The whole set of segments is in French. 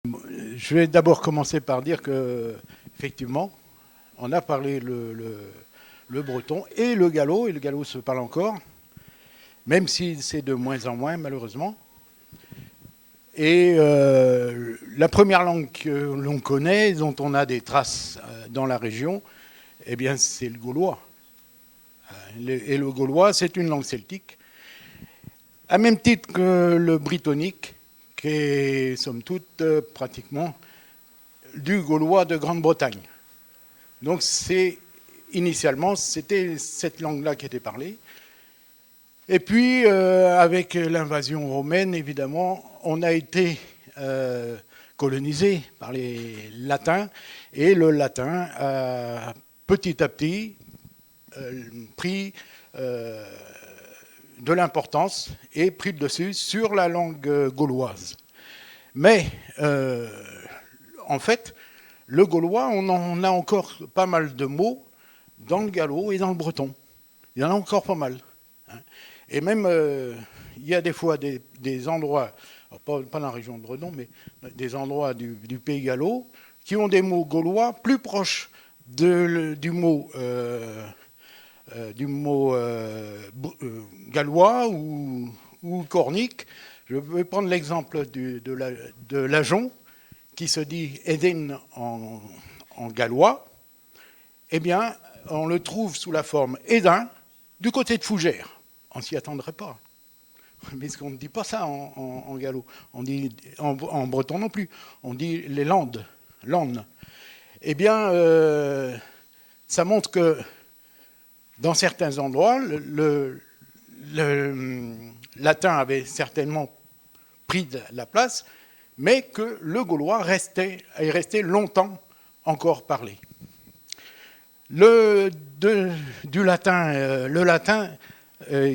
Je vais d'abord commencer par dire que, effectivement, on a parlé le breton et le gallo se parle encore, même si c'est de moins en moins, malheureusement. Et la première langue que l'on connaît, dont on a des traces dans la région, eh bien, c'est le gaulois. Et le gaulois, c'est une langue celtique, à même titre que le brittonique, qui est, somme toute, pratiquement du gaulois de Grande-Bretagne. Donc, initialement, c'était cette langue-là qui était parlée. Et puis, avec l'invasion romaine, évidemment, on a été colonisé par les latins, et le latin a petit à petit pris de l'importance et pris le dessus sur la langue gauloise. Mais, en fait, le gaulois, on en a encore pas mal de mots dans le gallo et dans le breton. Il y en a encore pas mal. Et même, il y a des fois des endroits, pas dans la région de Bredon, mais des endroits du pays gallo, qui ont des mots gaulois plus proches du mot gallois ou cornique. Je vais prendre l'exemple de l'Ajon, qui se dit Eden en gallois. Eh bien, on le trouve sous la forme Edin du côté de Fougères. On ne s'y attendrait pas. Mais on ne dit pas ça en gallo. On dit, en breton non plus. On dit les Landes. Landes. Eh bien, ça montre que dans certains endroits, le latin avait certainement pris de la place, mais que le gaulois est resté longtemps encore parlé. Le latin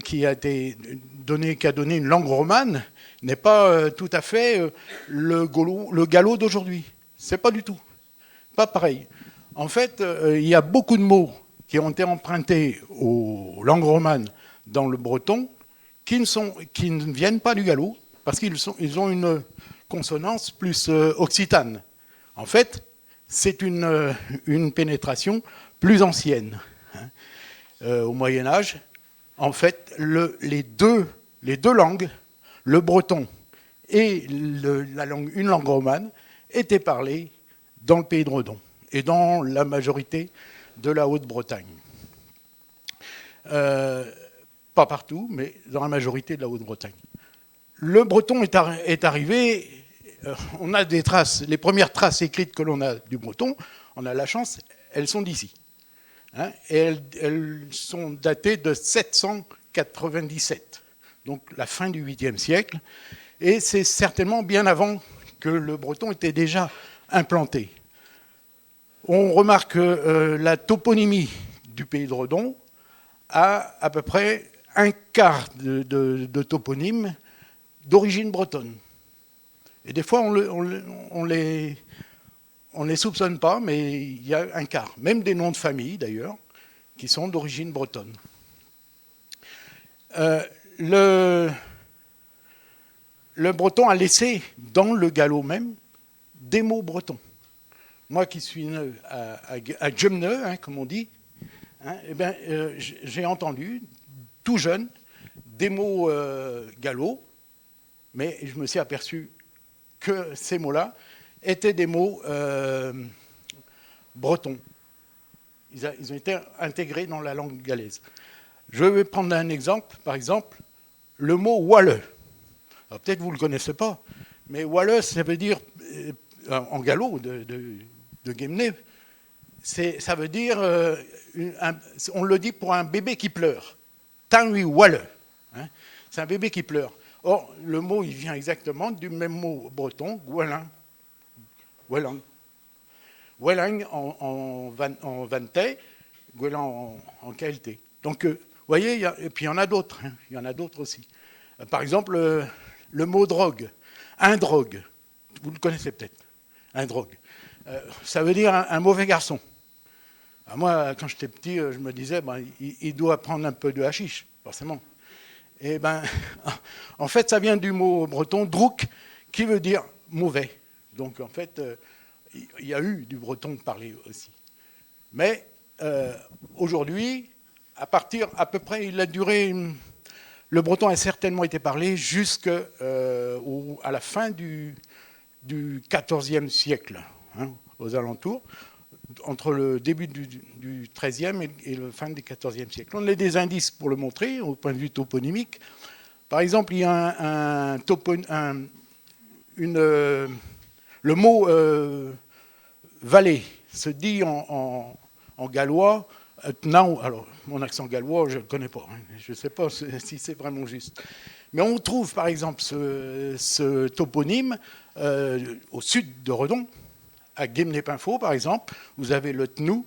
qui a donné une langue romane n'est pas tout à fait le gallo d'aujourd'hui. C'est pas du tout. Pas pareil. En fait, il y a beaucoup de mots qui ont été empruntés aux langues romanes dans le breton qui ne viennent pas du gallo parce qu'ils ont une consonance plus occitane. En fait, c'est une pénétration plus ancienne. Au Moyen-Âge, en fait, les deux langues, le breton et une langue romane, étaient parlées dans le pays de Redon et dans la majorité de la Haute-Bretagne. Pas partout, mais dans la majorité de la Haute-Bretagne. Le breton est arrivé, on a des traces, les premières traces écrites que l'on a du breton, on a la chance, elles sont d'ici. Et elles sont datées de 797, donc la fin du 8e siècle, et c'est certainement bien avant que le breton était déjà implanté. On remarque que la toponymie du pays de Redon a à peu près un quart de toponymes d'origine bretonne. Et des fois, on les soupçonne pas, mais il y a un quart. Même des noms de famille, d'ailleurs, qui sont d'origine bretonne. Le breton a laissé, dans le gallo même, des mots bretons. Moi qui suis né à Djemne, comme on dit, eh bien, j'ai entendu, tout jeune, des mots gallo, mais je me suis aperçu que ces mots-là étaient des mots bretons. Ils ont été intégrés dans la langue galaise. Je vais prendre un exemple, par exemple, le mot walleux. Alors peut-être vous ne le connaissez pas, mais walleux, ça veut dire, en gallo de Guémené, ça veut dire, on le dit pour un bébé qui pleure. Tanwi walleux. C'est un bébé qui pleure. Or, le mot, il vient exactement du même mot breton, gouelin. Gouelang. Gouelang en vantais, gouelang en qualité. Donc, vous voyez, et puis il y en a d'autres. Il y en a d'autres aussi. Par exemple, le mot drogue. Un drogue. Vous le connaissez peut-être. Un drogue. Ça veut dire un mauvais garçon. Alors moi, quand j'étais petit, je me disais, il doit prendre un peu de hashish, forcément. Et en fait, ça vient du mot breton drouk, qui veut dire mauvais. Donc en fait, il y a eu du breton parlé aussi. Mais aujourd'hui, à peu près, il a duré... Le breton a certainement été parlé jusqu'à la fin du XIVe siècle, hein, aux alentours, entre le début du XIIIe et la fin du XIVe siècle. On a des indices pour le montrer au point de vue toponymique. Par exemple, il y a le mot vallée se dit en gallois Tnau. Alors, mon accent gallois, je ne le connais pas. Hein. Je ne sais pas si c'est vraiment juste. Mais on trouve, par exemple, ce toponyme au sud de Redon, à Guémené-Pinfo, par exemple, vous avez le Tnou,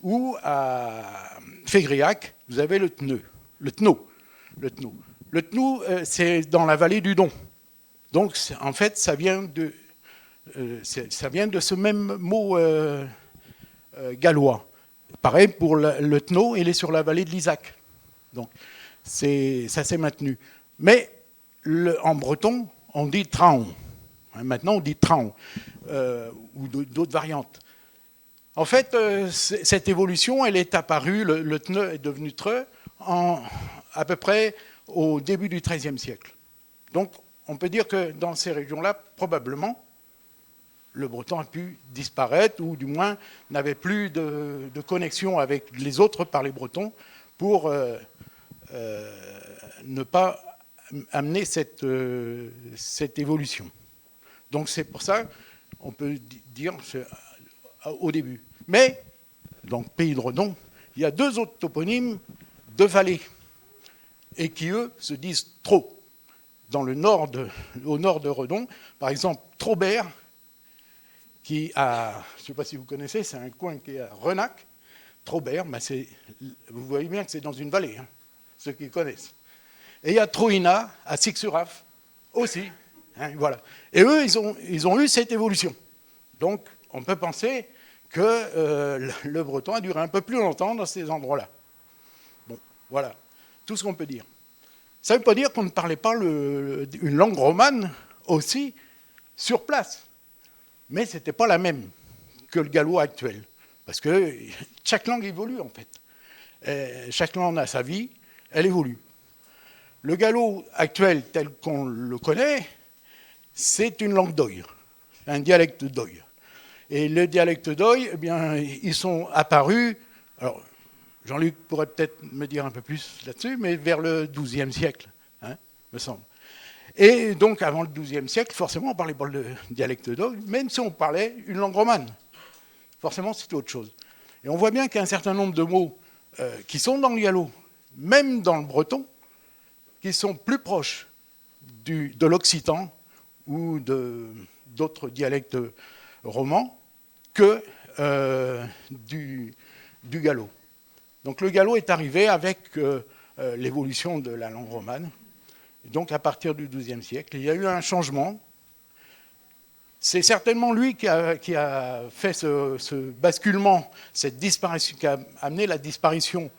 ou à Fégriac, vous avez le Tneu, le Tnau. Le Tnou. Le Tnou, c'est dans la vallée du Don. Donc, en fait, ça vient de ce même mot gallois. Pareil pour le Tnau, il est sur la vallée de l'Isaac. Donc, ça s'est maintenu. Mais en breton, on dit Traon. Maintenant, on dit Traon, ou d'autres variantes. En fait, cette évolution, elle est apparue, le Tneu est devenu Treu, à peu près au début du XIIIe siècle. Donc, on peut dire que dans ces régions-là, probablement, le breton a pu disparaître, ou du moins n'avait plus de connexion avec les autres parlers bretons pour ne pas amener cette évolution. Donc c'est pour ça qu'on peut dire au début. Mais, donc Pays de Redon, il y a deux autres toponymes de vallées, et qui, eux, se disent trop. Au nord de Redon, par exemple, Trobert, qui a, je ne sais pas si vous connaissez, c'est un coin qui est à Renac. Trobert, ben vous voyez bien que c'est dans une vallée, hein, ceux qui connaissent. Et il y a Troïna, à Six-sur-Af, aussi. Hein, voilà. Et eux, ils ont eu cette évolution. Donc, on peut penser que le breton a duré un peu plus longtemps dans ces endroits-là. Bon, voilà, tout ce qu'on peut dire. Ça ne veut pas dire qu'on ne parlait pas une langue romane aussi sur place. Mais ce n'était pas la même que le gallois actuel. Parce que chaque langue évolue, en fait. Et chaque langue a sa vie, elle évolue. Le gallo actuel, tel qu'on le connaît, c'est une langue d'oï, un dialecte d'oï. Et le dialecte d'oï, eh bien, ils sont apparus, alors Jean-Luc pourrait peut-être me dire un peu plus là-dessus, mais vers le XIIe siècle, hein, me semble. Et donc, avant le XIIe siècle, forcément, on parlait pas le dialecte d'oï, même si on parlait une langue romane. Forcément, c'était autre chose. Et on voit bien qu'il y a un certain nombre de mots qui sont dans le gallo, même dans le breton, qui sont plus proches de l'occitan ou d'autres dialectes romans que du gallo. Donc le gallo est arrivé avec l'évolution de la langue romane. Donc à partir du XIIe siècle, il y a eu un changement. C'est certainement lui qui a fait ce basculement, cette disparition, qui a amené la disparition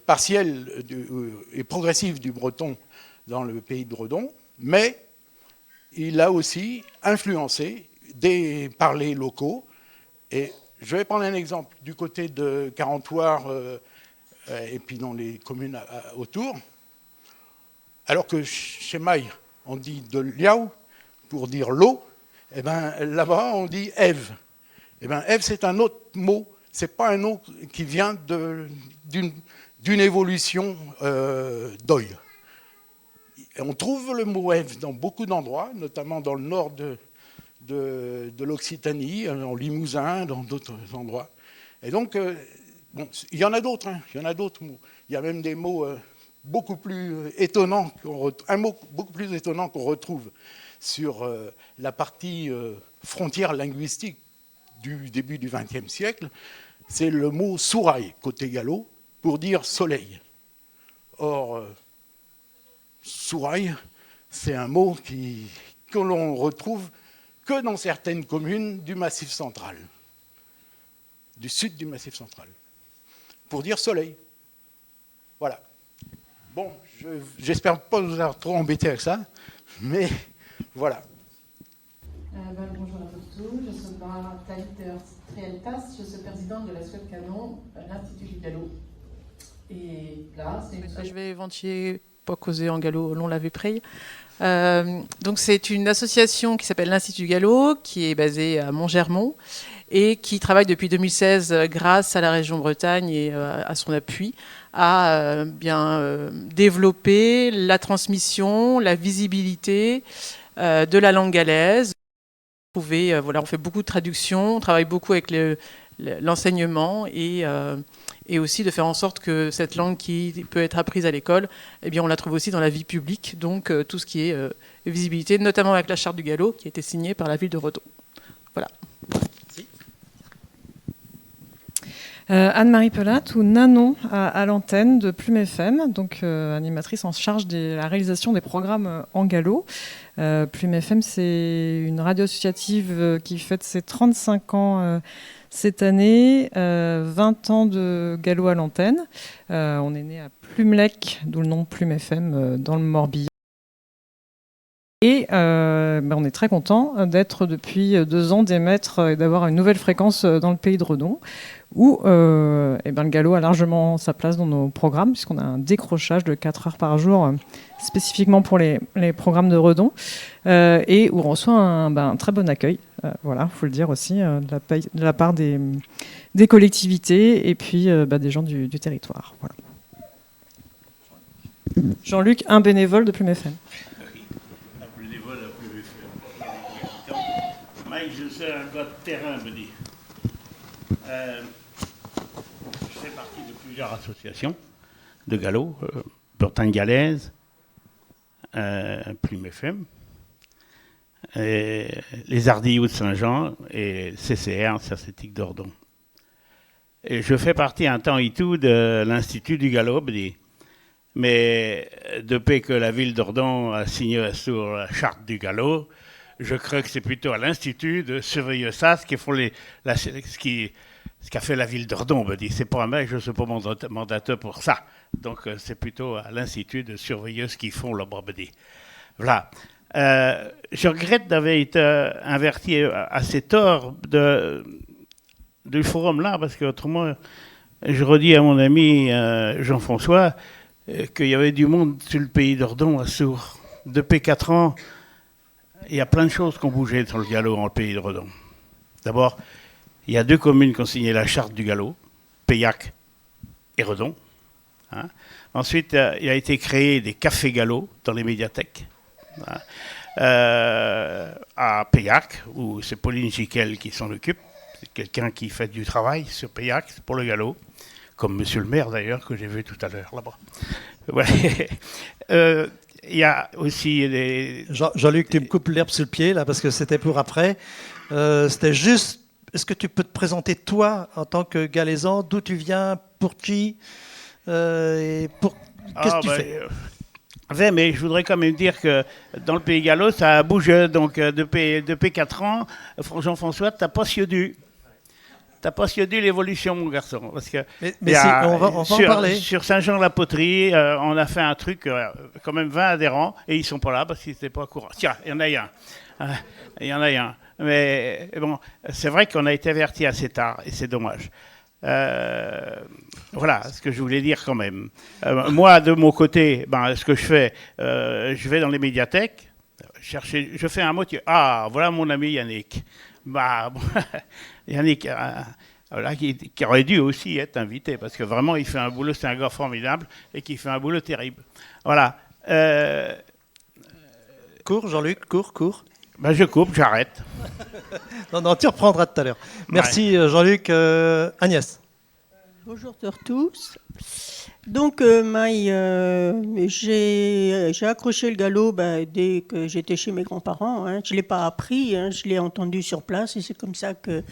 partielle et progressive du breton dans le pays de Redon, mais il a aussi influencé des parlers locaux. Et je vais prendre un exemple du côté de Carentoire et puis dans les communes autour. Alors que chez Maille, on dit de liao pour dire l'eau, et bien là-bas, on dit Ève. Et bien Ève, c'est un autre mot. Ce n'est pas un mot qui vient d'une évolution d'oï. On trouve le mot Ève dans beaucoup d'endroits, notamment dans le nord de l'Occitanie, en Limousin, dans d'autres endroits. Et donc, bon, il y en a d'autres, hein, il y en a d'autres mots. Il y a même des mots beaucoup plus étonnants, un mot beaucoup plus étonnant qu'on retrouve sur la partie frontière linguistique du début du XXe siècle, c'est le mot sourail, côté gallo, pour dire soleil. Or, sourail, c'est un mot que l'on retrouve que dans certaines communes du Massif central, du sud du Massif central, pour dire soleil. Voilà. Bon, j'espère pas vous avoir trop embêté avec ça, mais voilà. Bonjour à Bonjour, je suis Talita Trieltas, je suis présidente de la Suède Canon, l'Institut du Gallo. Et là, je vais éventuellement pas causer en gallo, l'on l'avait pris. Donc c'est une association qui s'appelle l'Institut du Gallo, qui est basée à Montgermont et qui travaille depuis 2016 grâce à la région Bretagne et à son appui à développer la transmission, la visibilité de la langue galaise. On fait beaucoup de traductions, on travaille beaucoup avec l'enseignement et aussi de faire en sorte que cette langue qui peut être apprise à l'école, eh bien, on la trouve aussi dans la vie publique, donc tout ce qui est visibilité, notamment avec la charte du gallo qui a été signée par la ville de Redon. Voilà. Anne-Marie Pelat ou Nanon à l'antenne de Plume FM, donc animatrice en charge de la réalisation des programmes en gallo. Plume FM, c'est une radio associative qui fête ses 35 ans cette année, 20 ans de gallo à l'antenne. On est né à Plumelec, d'où le nom Plume FM, dans le Morbihan. Et on est très content d'être depuis 2 ans d'émettre et d'avoir une nouvelle fréquence dans le pays de Redon, où le gallo a largement sa place dans nos programmes, puisqu'on a un décrochage de 4 heures par jour, spécifiquement pour les programmes de Redon, et où on reçoit un très bon accueil, voilà, faut le dire aussi, de la part des collectivités et puis des gens du territoire. Voilà. Jean-Luc, un bénévole de Plume FM. Je suis un gars de terrain, me dit. Je fais partie de plusieurs associations de gallo, Bretagne Galaise, Plume FM, les Ardillots de Saint-Jean et CCR, Cercétique d'Ordon. Et je fais partie un temps et tout de l'Institut du gallo, me dit. Mais depuis que la ville d'Ordon a signé sur la charte du gallo, je crois que c'est plutôt à l'Institut de surveiller ça, ce qu'a fait la ville d'Ordon. C'est pas un mec, je ne suis pas mandateur pour ça. Donc c'est plutôt à l'Institut de surveiller ce qu'ils font là-bas. Voilà. Je regrette d'avoir été averti assez tard du forum là, parce qu'autrement, je redis à mon ami Jean-François qu'il y avait du monde sur le pays d'Ordon à Sourds. Depuis 4 ans, il y a plein de choses qui ont bougé sur le gallo dans le pays de Redon. D'abord, il y a 2 communes qui ont signé la charte du gallo, Paillac et Redon. Hein. Ensuite, il a été créé des cafés gallo dans les médiathèques. Hein. À Paillac, où c'est Pauline Giquel qui s'en occupe. C'est quelqu'un qui fait du travail sur Paillac pour le gallo, comme monsieur le maire d'ailleurs, que j'ai vu tout à l'heure là-bas. Ouais. Il y a aussi les... Jean-Luc, tu me coupes l'herbe sur le pied, là, parce que c'était pour après. C'était juste, est-ce que tu peux te présenter, toi, en tant que galaisan, d'où tu viens, pour qui, et pour... Qu'est-ce que tu fais mais je voudrais quand même dire que dans le pays gallo, ça bouge. Donc, depuis 4 ans, Jean-François, tu n'as pas suivi. T'as pas suivi l'évolution, mon garçon. Parce que on va en parler. Sur Saint-Jean-la-Poterie, on a fait un truc, quand même 20 adhérents, et ils sont pas là parce qu'ils n'étaient pas au courant. Tiens, il y en a un. Il y en a un. Mais bon, c'est vrai qu'on a été avertis assez tard, et c'est dommage. Voilà ce que je voulais dire quand même. Moi, de mon côté, ce que je fais, je vais dans les médiathèques, je fais un mot. Ah, voilà mon ami Yannick. Yannick, qui aurait dû aussi être invité, parce que vraiment, il fait un boulot, c'est un gars formidable, et qui fait un boulot terrible. Voilà. Cours, Jean-Luc, cours. Je coupe, j'arrête. non, tu reprendras tout à l'heure. Merci, ouais. Jean-Luc. Agnès. Bonjour à tous. Donc, j'ai accroché le gallo dès que j'étais chez mes grands-parents. Hein. Je ne l'ai pas appris, je l'ai entendu sur place et c'est comme ça que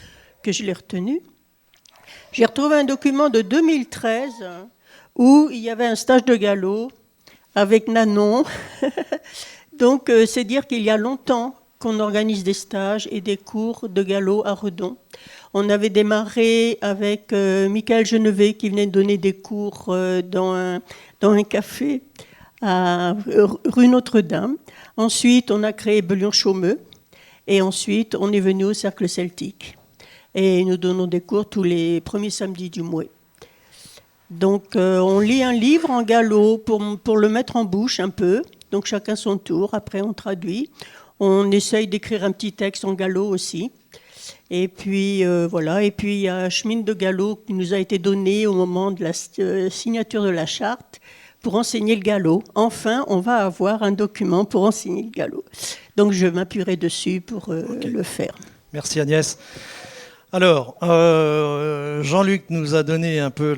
je l'ai retenu. J'ai retrouvé un document de 2013 où il y avait un stage de gallo avec Nanon. Donc, c'est dire qu'il y a longtemps qu'on organise des stages et des cours de gallo à Redon. On avait démarré avec Michael Genevet qui venait donner des cours dans un café à rue Notre-Dame. Ensuite, on a créé Belion-Chaumeux. Et ensuite, on est venu au Cercle Celtique. Et nous donnons des cours tous les premiers samedis du mois. Donc, on lit un livre en gallo pour le mettre en bouche un peu. Donc, chacun son tour. Après, on traduit. On essaye d'écrire un petit texte en gallo aussi. Et puis, voilà. Et puis, il y a un chemin de gallo qui nous a été donné au moment de la signature de la charte pour enseigner le gallo. Enfin, on va avoir un document pour enseigner le gallo. Donc, je m'appuierai dessus pour le faire. Merci Agnès. Alors, Jean-Luc nous a donné un peu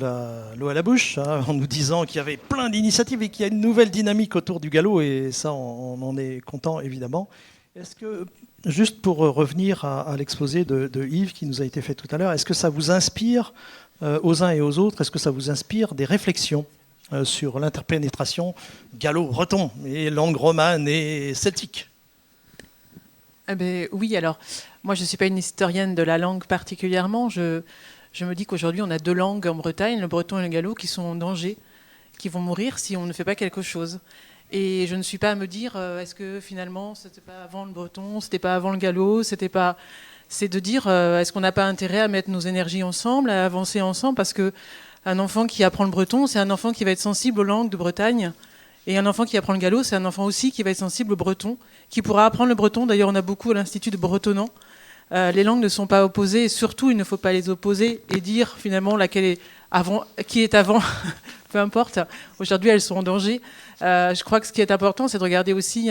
l'eau à la bouche en nous disant qu'il y avait plein d'initiatives et qu'il y a une nouvelle dynamique autour du gallo, et ça, on en est content, évidemment. Est-ce que, juste pour revenir à l'exposé de Yves qui nous a été fait tout à l'heure, est-ce que ça vous inspire, aux uns et aux autres, est-ce que ça vous inspire des réflexions sur l'interpénétration gallo-breton et langue romane et celtique? Oui, alors, moi, je ne suis pas une historienne de la langue particulièrement. Je me dis qu'aujourd'hui, on a 2 langues en Bretagne, le breton et le gallo, qui sont en danger, qui vont mourir si on ne fait pas quelque chose. Et je ne suis pas à me dire, est-ce que finalement, ce n'était pas avant le breton, ce n'était pas avant le gallo, c'était pas... C'est de dire, est-ce qu'on n'a pas intérêt à mettre nos énergies ensemble, à avancer ensemble, parce qu'un enfant qui apprend le breton, c'est un enfant qui va être sensible aux langues de Bretagne. Et un enfant qui apprend le gallo, c'est un enfant aussi qui va être sensible au breton, qui pourra apprendre le breton. D'ailleurs, on a beaucoup à l'Institut de bretonnant. Les langues ne sont pas opposées, et surtout, il ne faut pas les opposer et dire finalement laquelle est avant, qui est avant, peu importe. Aujourd'hui, elles sont en danger. Je crois que ce qui est important, c'est de regarder aussi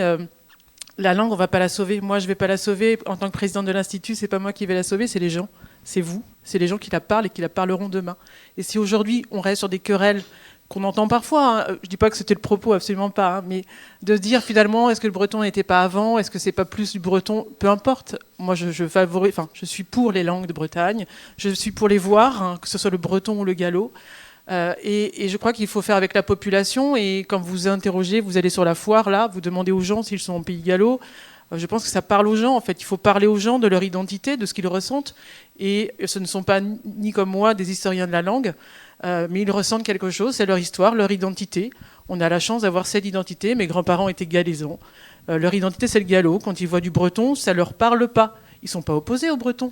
la langue. On ne va pas la sauver. Moi, je ne vais pas la sauver en tant que présidente de l'Institut. C'est pas moi qui vais la sauver, c'est les gens, c'est vous, c'est les gens qui la parlent et qui la parleront demain. Et si aujourd'hui, on reste sur des querelles qu'on entend parfois, je ne dis pas que c'était le propos, absolument pas, mais de se dire finalement, est-ce que le breton n'était pas avant, est-ce que c'est pas plus du breton, peu importe. Moi, je suis pour les langues de Bretagne, je suis pour les voir, que ce soit le breton ou le gallo, et je crois qu'il faut faire avec la population, et quand vous interrogez, vous allez sur la foire, là, vous demandez aux gens s'ils sont en pays gallo, je pense que ça parle aux gens, en fait. Il faut parler aux gens de leur identité, de ce qu'ils ressentent, et ce ne sont pas, ni comme moi, des historiens de la langue, mais ils ressentent quelque chose, c'est leur histoire, leur identité. On a la chance d'avoir cette identité. Mes grands-parents étaient galaisans. Leur identité, c'est le gallo. Quand ils voient du breton, ça ne leur parle pas. Ils ne sont pas opposés au breton,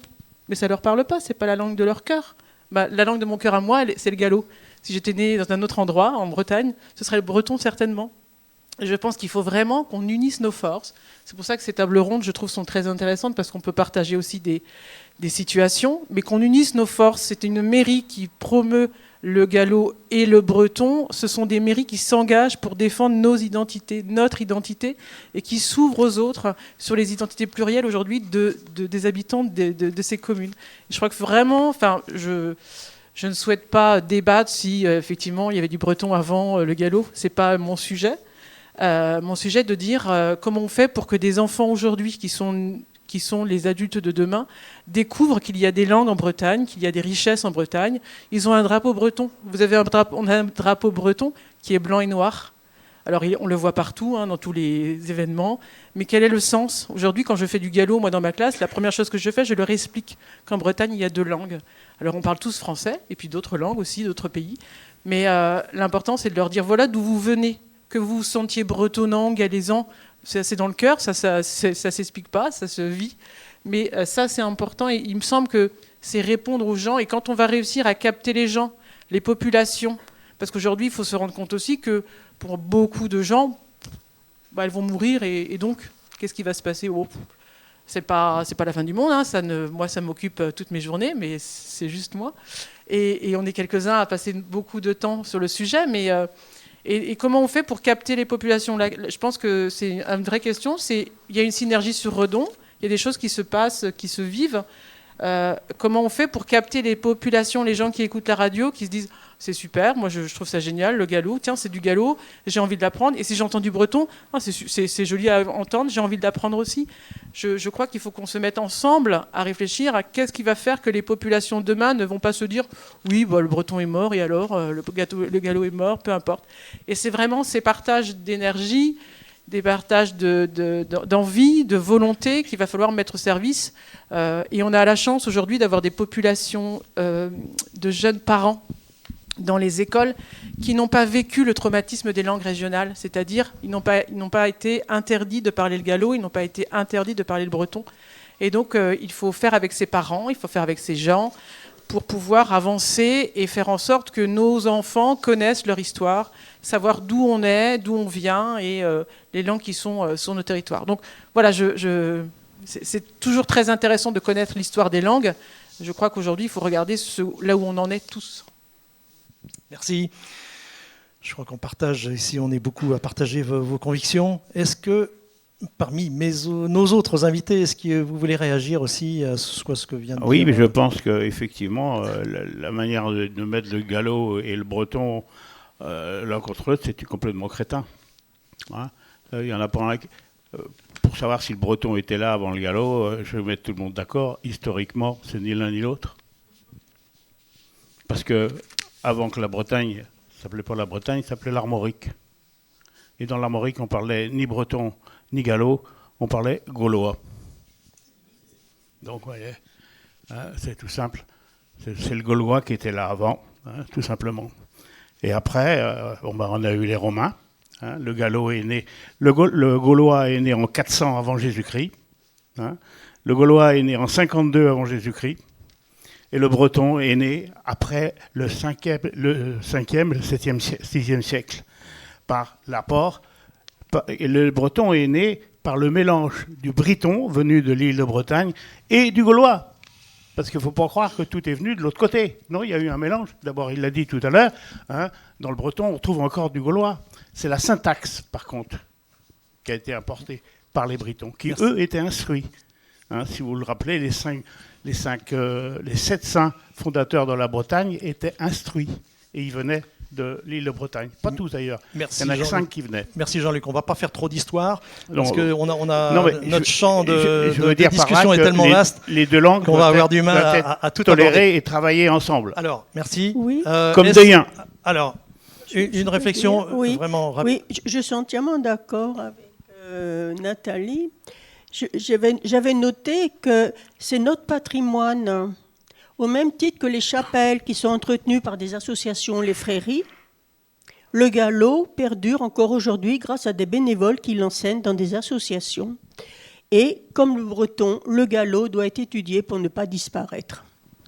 mais ça ne leur parle pas. Ce n'est pas la langue de leur cœur. La langue de mon cœur à moi, c'est le gallo. Si j'étais née dans un autre endroit, en Bretagne, ce serait le breton certainement. Et je pense qu'il faut vraiment qu'on unisse nos forces. C'est pour ça que ces tables rondes, je trouve, sont très intéressantes, parce qu'on peut partager aussi des situations, mais qu'on unisse nos forces. C'est une mairie qui promeut le gallo et le breton. Ce sont des mairies qui s'engagent pour défendre nos identités, notre identité, et qui s'ouvrent aux autres sur les identités plurielles aujourd'hui des habitants de ces communes. Et je crois que vraiment, je ne souhaite pas débattre si effectivement il y avait du breton avant le gallo. C'est pas mon sujet. Mon sujet est de dire comment on fait pour que des enfants aujourd'hui qui sont les adultes de demain, découvrent qu'il y a des langues en Bretagne, qu'il y a des richesses en Bretagne. Ils ont un drapeau breton. On a un drapeau breton qui est blanc et noir. Alors, on le voit partout, dans tous les événements. Mais quel est le sens? Aujourd'hui, quand je fais du gallo, moi, dans ma classe, la première chose que je fais, je leur explique qu'en Bretagne, il y a 2 langues. Alors, on parle tous français, et puis d'autres langues aussi, d'autres pays. Mais l'important, c'est de leur dire, voilà d'où vous venez. Que vous vous sentiez bretonnant, galaisan, c'est dans le cœur, ça s'explique pas, ça se vit. Mais ça, c'est important, et il me semble que c'est répondre aux gens. Et quand on va réussir à capter les gens, les populations, parce qu'aujourd'hui, il faut se rendre compte aussi que pour beaucoup de gens, elles vont mourir, et donc, qu'est-ce qui va se passer? C'est pas la fin du monde, moi, ça m'occupe toutes mes journées, mais c'est juste moi. Et on est quelques-uns à passer beaucoup de temps sur le sujet, mais... Et comment on fait pour capter les populations? Là, je pense que c'est une vraie question. Il y a une synergie sur Redon, il y a des choses qui se passent, qui se vivent. Comment on fait pour capter les populations, les gens qui écoutent la radio, qui se disent « c'est super, moi je trouve ça génial, le gallo, tiens c'est du gallo, j'ai envie de l'apprendre, et si j'entends du breton, c'est joli à entendre, j'ai envie de l'apprendre aussi ». Je crois qu'il faut qu'on se mette ensemble à réfléchir à qu'est-ce qui va faire que les populations demain ne vont pas se dire « oui, le breton est mort, et alors le gallo est mort, peu importe ». Et c'est vraiment ces partages d'énergie, des partages d'envie, de volonté qu'il va falloir mettre au service. Et on a la chance aujourd'hui d'avoir des populations de jeunes parents dans les écoles qui n'ont pas vécu le traumatisme des langues régionales, c'est-à-dire ils n'ont pas été interdits de parler le gallo, ils n'ont pas été interdits de parler le breton. Et donc, il faut faire avec ses parents, il faut faire avec ses gens pour pouvoir avancer et faire en sorte que nos enfants connaissent leur histoire, savoir d'où on est, d'où on vient et les langues qui sont sur nos territoires. Donc voilà, c'est toujours très intéressant de connaître l'histoire des langues. Je crois qu'aujourd'hui, il faut regarder là où on en est tous. Merci. Je crois qu'on partage, ici on est beaucoup à partager vos convictions. Est-ce que parmi nos autres invités, est-ce que vous voulez réagir aussi à ce que vient de dire? Oui, mais je pense qu'effectivement, la manière de mettre le gallo et le breton l'un contre l'autre, c'est complètement crétin. Hein, il y en a pas un pour savoir si le breton était là avant le gallo, je vais mettre tout le monde d'accord. Historiquement, c'est ni l'un ni l'autre. Parce que avant que la Bretagne, ça s'appelait pas la Bretagne, ça s'appelait l'Armorique. Et dans l'Armorique, on parlait ni breton ni gallo, on parlait gaulois. Donc, vous voyez, hein, c'est tout simple. C'est le gaulois qui était là avant, hein, tout simplement. Et après, on a eu les Romains. Hein, le gallo est né. Le gaulois est né en 400 avant Jésus-Christ. Hein, le gaulois est né en 52 avant Jésus-Christ. Et le breton est né après le 5e, le 7e, 6e siècle, par l'apport. Et le breton est né par le mélange du briton, venu de l'île de Bretagne, et du gaulois. Parce qu'il ne faut pas croire que tout est venu de l'autre côté. Non, il y a eu un mélange. D'abord, il l'a dit tout à l'heure, hein, dans le breton, on trouve encore du gaulois. C'est la syntaxe, par contre, qui a été importée par les Britons, qui, eux, étaient instruits. Hein, si vous le rappelez, les 7 saints fondateurs de la Bretagne étaient instruits. Et ils venaient de l'île de Bretagne. Pas tous, d'ailleurs. Merci, il y en a que 5 qui venaient. Merci, Jean-Luc. On ne va pas faire trop d'histoire, parce Non, qu'on notre champ de dire discussion est tellement vaste les deux langues qu'on va avoir du mal à tout tolérer aborder. et travailler ensemble. Alors, merci. Oui. Comme deux liens. Alors, une réflexion Oui. vraiment rapide. Oui, je suis entièrement d'accord avec Nathalie. J'avais noté que c'est notre patrimoine, au même titre que les chapelles qui sont entretenues par des associations, les fréries. Le gallo perdure encore aujourd'hui grâce à des bénévoles qui l'enseignent dans des associations. Et comme le breton, le gallo doit être étudié pour ne pas disparaître.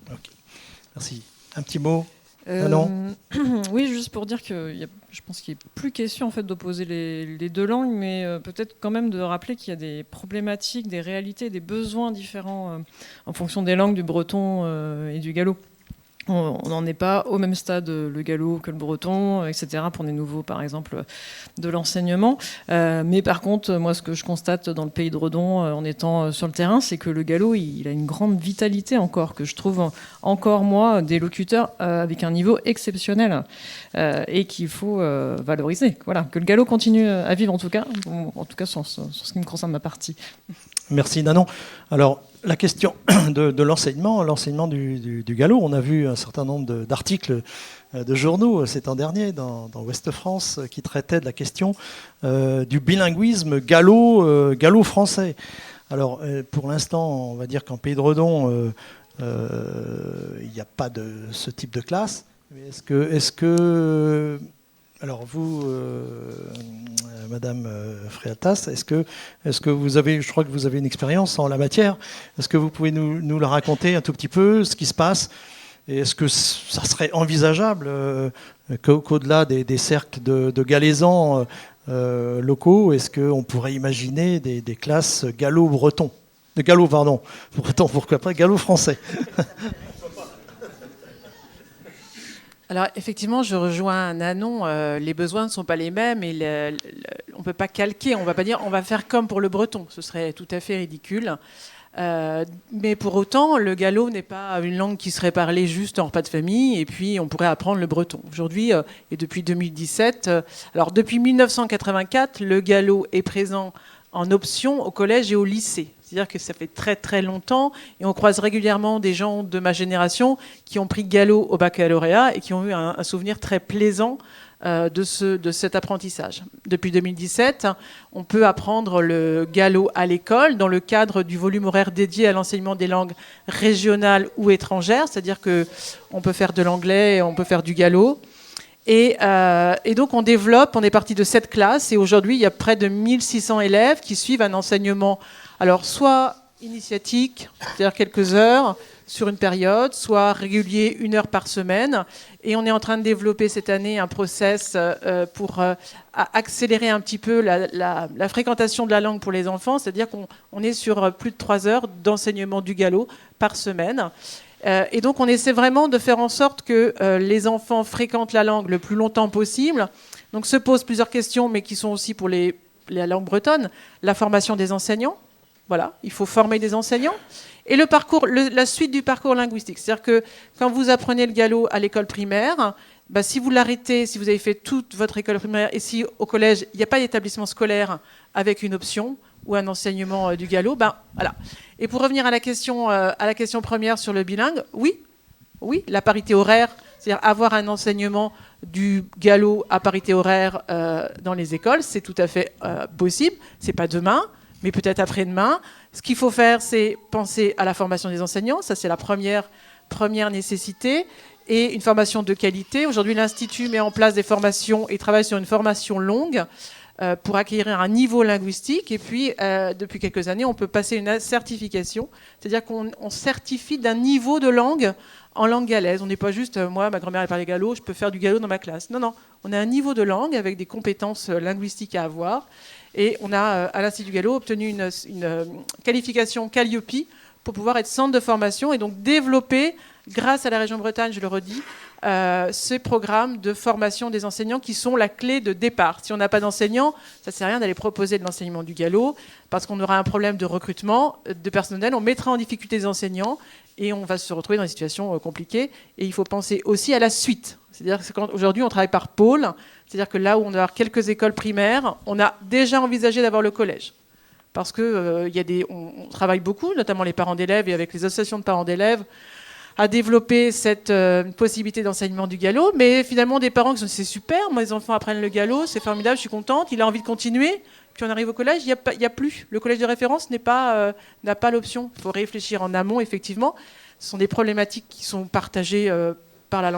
Okay. Merci. Un petit mot? Oui, juste pour dire que je pense qu'il n'est plus question en fait, d'opposer les deux langues, mais peut-être quand même de rappeler qu'il y a des problématiques, des réalités, des besoins différents en fonction des langues du breton et du gallo. On n'en est pas au même stade, le gallo que le breton, etc., pour des nouveaux, par exemple, de l'enseignement. Mais par contre, moi, ce que je constate dans le pays de Redon, en étant sur le terrain, c'est que le gallo, il a une grande vitalité encore, que je trouve encore, moi, des locuteurs avec un niveau exceptionnel et qu'il faut valoriser. Voilà, que le gallo continue à vivre, en tout cas sur ce qui me concerne ma partie. Merci, Nanon. Alors, la question de l'enseignement du gallo, on a vu un certain nombre d'articles de journaux ces temps derniers dans Ouest France qui traitaient de la question du bilinguisme gallo-français. Alors, pour l'instant, on va dire qu'en Pays de Redon, il n'y a pas de ce type de classe. Mais est-ce que alors vous, Madame Fréaltas, est-ce que vous avez, je crois que vous avez une expérience en la matière, est-ce que vous pouvez nous la raconter un tout petit peu, ce qui se passe, et est-ce que ça serait envisageable qu'au-delà des cercles de galaisans locaux, est-ce qu'on pourrait imaginer des classes gallo-breton, breton, pourquoi pas gallo-français? Alors effectivement, je rejoins Nanon, les besoins ne sont pas les mêmes et on ne peut pas calquer, on ne va pas dire on va faire comme pour le breton, ce serait tout à fait ridicule. Mais pour autant, le gallo n'est pas une langue qui serait parlée juste en repas de famille et puis on pourrait apprendre le breton. Aujourd'hui, et depuis 2017, alors depuis 1984, le gallo est présent en option au collège et au lycée. C'est-à-dire que ça fait très très longtemps et on croise régulièrement des gens de ma génération qui ont pris gallo au baccalauréat et qui ont eu un souvenir très plaisant de cet apprentissage. Depuis 2017, on peut apprendre le gallo à l'école dans le cadre du volume horaire dédié à l'enseignement des langues régionales ou étrangères, c'est-à-dire qu'on peut faire de l'anglais, on peut faire du gallo. Et donc on est parti de 7 classes et aujourd'hui il y a près de 1600 élèves qui suivent un enseignement, alors soit initiatique, c'est-à-dire quelques heures sur une période, soit régulier 1 heure par semaine. Et on est en train de développer cette année un process pour accélérer un petit peu la fréquentation de la langue pour les enfants, c'est-à-dire qu'on est sur plus de 3 heures d'enseignement du gallo par semaine. Et donc on essaie vraiment de faire en sorte que les enfants fréquentent la langue le plus longtemps possible. Donc se posent plusieurs questions, mais qui sont aussi pour la langue bretonne. La formation des enseignants. Voilà, il faut former des enseignants. Et le parcours, la suite du parcours linguistique. C'est-à-dire que quand vous apprenez le gallo à l'école primaire, bah, si vous l'arrêtez, si vous avez fait toute votre école primaire, et si au collège, il n'y a pas d'établissement scolaire avec une option ou un enseignement du gallo, ben voilà. Et pour revenir à la question première sur le bilingue, oui, la parité horaire, c'est-à-dire avoir un enseignement du gallo à parité horaire dans les écoles, c'est tout à fait possible. C'est pas demain, mais peut-être après-demain. Ce qu'il faut faire, c'est penser à la formation des enseignants. Ça, c'est la première nécessité. Et une formation de qualité. Aujourd'hui, l'Institut met en place des formations et travaille sur une formation longue pour acquérir un niveau linguistique. Et puis, depuis quelques années, on peut passer une certification. C'est-à-dire qu'on certifie d'un niveau de langue en langue galaise. On n'est pas juste, moi, ma grand-mère elle parlait gallo, je peux faire du gallo dans ma classe. Non, on a un niveau de langue avec des compétences linguistiques à avoir. Et on a, à l'Institut Gallo, obtenu une qualification Calliope pour pouvoir être centre de formation et donc développer, grâce à la région Bretagne, je le redis, ces programmes de formation des enseignants qui sont la clé de départ. Si on n'a pas d'enseignants, ça ne sert à rien d'aller proposer de l'enseignement du gallo parce qu'on aura un problème de recrutement de personnel, on mettra en difficulté les enseignants et on va se retrouver dans des situations compliquées. Et il faut penser aussi à la suite. C'est-à-dire qu'aujourd'hui, on travaille par pôle. C'est-à-dire que là où on a quelques écoles primaires, on a déjà envisagé d'avoir le collège. Parce qu'on on travaille beaucoup, notamment les parents d'élèves et avec les associations de parents d'élèves, à développer cette possibilité d'enseignement du gallo. Mais finalement, des parents qui sont c'est super, mes enfants apprennent le gallo, c'est formidable, je suis contente, il a envie de continuer. Puis on arrive au collège, il n'y a plus. Le collège de référence n'a pas l'option. Il faut réfléchir en amont, effectivement. Ce sont des problématiques qui sont partagées pour la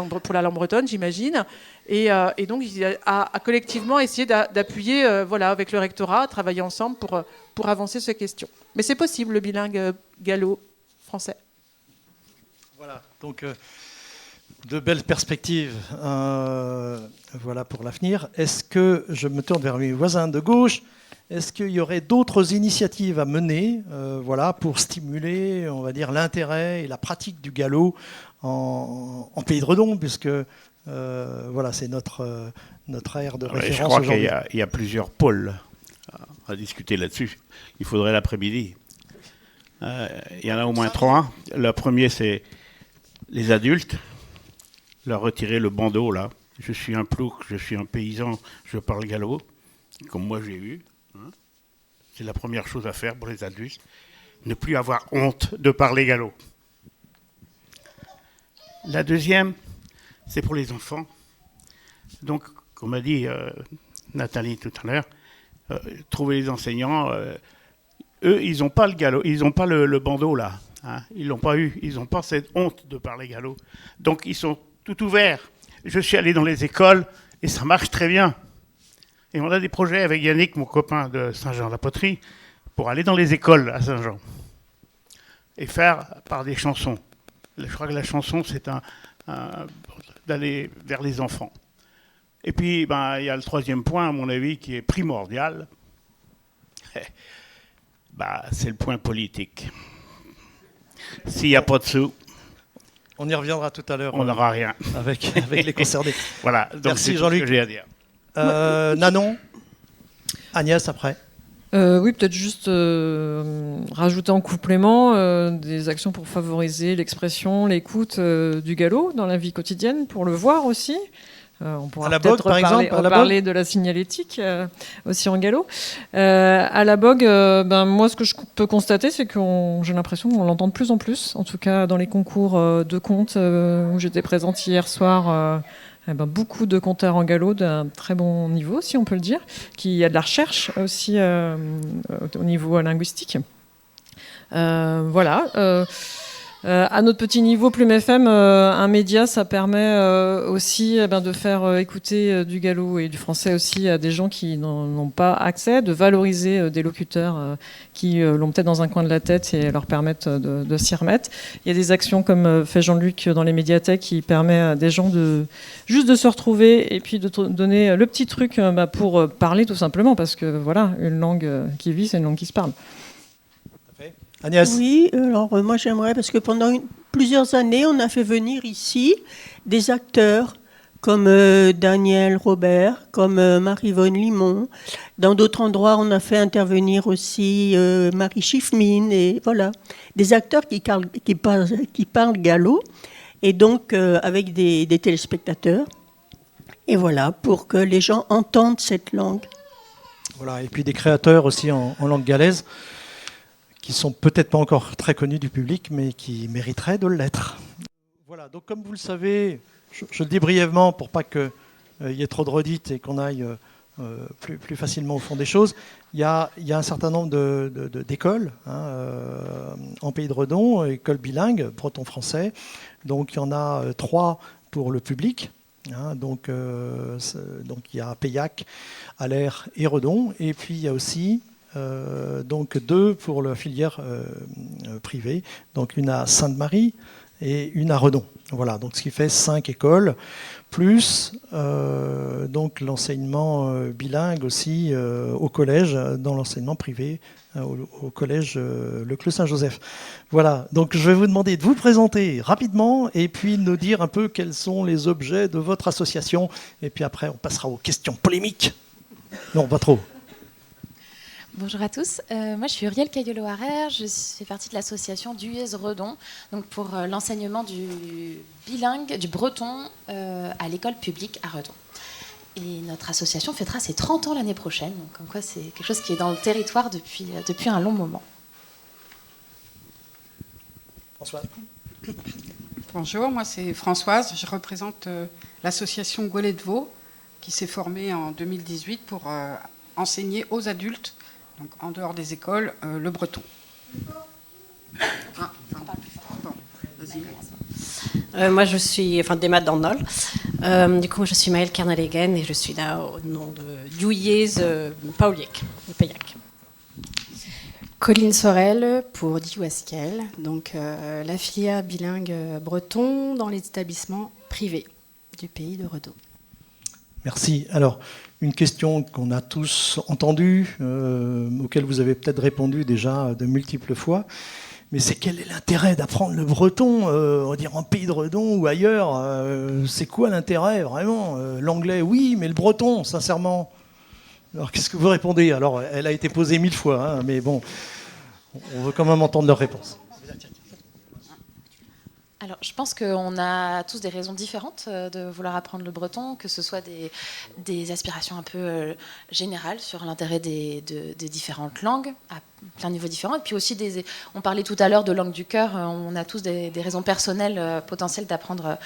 langue bretonne, j'imagine. Et donc, à collectivement essayer d'appuyer avec le rectorat, travailler ensemble pour avancer ces questions. Mais c'est possible, le bilingue gallo-français. Voilà, donc de belles perspectives voilà pour l'avenir. Est-ce que, je me tourne vers mes voisins de gauche, est-ce qu'il y aurait d'autres initiatives à mener pour stimuler, on va dire, l'intérêt et la pratique du gallo en Pays de Redon, puisque c'est notre aire de référence aujourd'hui. Je crois qu'il y a plusieurs pôles à discuter là-dessus. Il faudrait l'après-midi. Il y en a au moins 3. Le premier, c'est les adultes, leur retirer le bandeau, là. Je suis un plouc, je suis un paysan, je parle gallo, comme moi j'ai eu. C'est la première chose à faire pour les adultes. Ne plus avoir honte de parler gallo. La deuxième, c'est pour les enfants. Donc, comme a dit Nathalie tout à l'heure, trouver les enseignants, eux, ils n'ont pas le gallo, ils n'ont pas le bandeau là. Ils ne l'ont pas eu, ils n'ont pas cette honte de parler gallo. Donc, ils sont tout ouverts. Je suis allé dans les écoles et ça marche très bien. Et on a des projets avec Yannick, mon copain de Saint-Jean-la-Poterie, pour aller dans les écoles à Saint-Jean et faire par des chansons. Je crois que la chanson, c'est d'aller vers les enfants. Et puis, il y a le troisième point, à mon avis, qui est primordial. C'est le point politique. S'il n'y a pas de sous, on y reviendra tout à l'heure. On n'aura rien. Avec les concernés. Voilà, donc merci c'est Jean-Luc. tout ce que j'ai à dire. Nanon, Agnès après. Oui, peut-être juste rajouter en complément des actions pour favoriser l'expression, l'écoute du gallo dans la vie quotidienne, pour le voir aussi. On pourra peut-être reparler de la signalétique aussi en gallo. À la Bogue, moi, ce que je peux constater, c'est que j'ai l'impression qu'on l'entend de plus en plus, en tout cas dans les concours de contes où j'étais présente hier soir. Beaucoup de conteurs en gallo d'un très bon niveau, si on peut le dire, qu'il y a de la recherche aussi au niveau linguistique. À notre petit niveau, Plume FM, un média, ça permet aussi de faire écouter du gallo et du français aussi à des gens qui n'ont pas accès, de valoriser des locuteurs qui l'ont peut-être dans un coin de la tête et leur permettent de s'y remettre. Il y a des actions comme fait Jean-Luc dans les médiathèques qui permet à des gens juste de se retrouver et puis de donner le petit truc pour parler tout simplement, parce que voilà, une langue qui vit, c'est une langue qui se parle. Agnès. Oui, alors moi j'aimerais, parce que pendant plusieurs années, on a fait venir ici des acteurs comme Daniel Robert, comme Marie-Yvonne Limon. Dans d'autres endroits, on a fait intervenir aussi Marie Schiffmin, et voilà, des acteurs qui parlent gallo, et donc avec des téléspectateurs. Et voilà, pour que les gens entendent cette langue. Voilà, et puis des créateurs aussi en langue galaise, qui sont peut-être pas encore très connus du public, mais qui mériteraient de l'être. Voilà, donc comme vous le savez, je le dis brièvement pour pas qu'il y ait trop de redites et qu'on aille plus facilement au fond des choses. Il y a un certain nombre d'écoles en Pays de Redon, écoles bilingues, breton-français. Donc il y en a 3 pour le public. Donc il y a Paillac, Aller et Redon. Et puis il y a aussi donc 2 pour la filière privée, donc une à Sainte-Marie et une à Redon. Voilà, donc ce qui fait 5 écoles, plus donc l'enseignement bilingue aussi au collège, dans l'enseignement privé au collège Le Clos Saint-Joseph. Voilà, donc je vais vous demander de vous présenter rapidement et puis de nous dire un peu quels sont les objets de votre association, et puis après on passera aux questions polémiques. Non, pas trop. Bonjour à tous, moi je suis Uriel Caillolo-Harrer, je fais partie de l'association d'UES Redon, donc pour l'enseignement du bilingue, du breton à l'école publique à Redon. Et notre association fêtera ses 30 ans l'année prochaine, donc comme quoi c'est quelque chose qui est dans le territoire depuis un long moment. Françoise. Bonjour, moi c'est Françoise, je représente l'association Gaulet de Vaud qui s'est formée en 2018 pour enseigner aux adultes, donc en dehors des écoles, le breton. Bon, vas-y. Moi, je suis d'Emma Dornol. Du coup, moi, je suis Maëlle Kernalegen et je suis là au nom de Diouillez Pauliec, de Paillac. Colline Sorel pour Diouasquel, donc la filière bilingue breton dans les établissements privés du pays de Redon. Merci. Alors, une question qu'on a tous entendue, auquel vous avez peut-être répondu déjà de multiples fois, mais c'est quel est l'intérêt d'apprendre le breton, on va dire en Pays de Redon ou ailleurs, c'est quoi l'intérêt vraiment? L'anglais, oui, mais le breton, sincèrement. Alors, qu'est-ce que vous répondez? Alors, elle a été posée 1000 fois, mais bon, on veut quand même entendre leur réponse. Alors, je pense qu'on a tous des raisons différentes de vouloir apprendre le breton, que ce soit des aspirations un peu générales sur l'intérêt des différentes langues, à plein de niveaux différents. Et puis aussi, on parlait tout à l'heure de langue du cœur, on a tous des raisons personnelles potentielles d'apprendre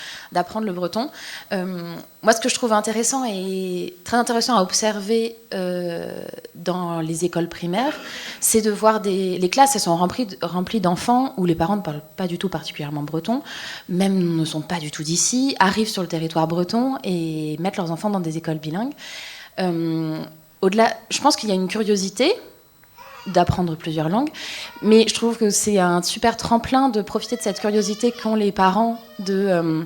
le breton. Moi, ce que je trouve intéressant et très intéressant à observer dans les écoles primaires, c'est de voir les classes, elles sont remplies d'enfants où les parents ne parlent pas du tout particulièrement breton, même ne sont pas du tout d'ici, arrivent sur le territoire breton et mettent leurs enfants dans des écoles bilingues. Au-delà, je pense qu'il y a une curiosité d'apprendre plusieurs langues, mais je trouve que c'est un super tremplin de profiter de cette curiosité qu'ont les parents de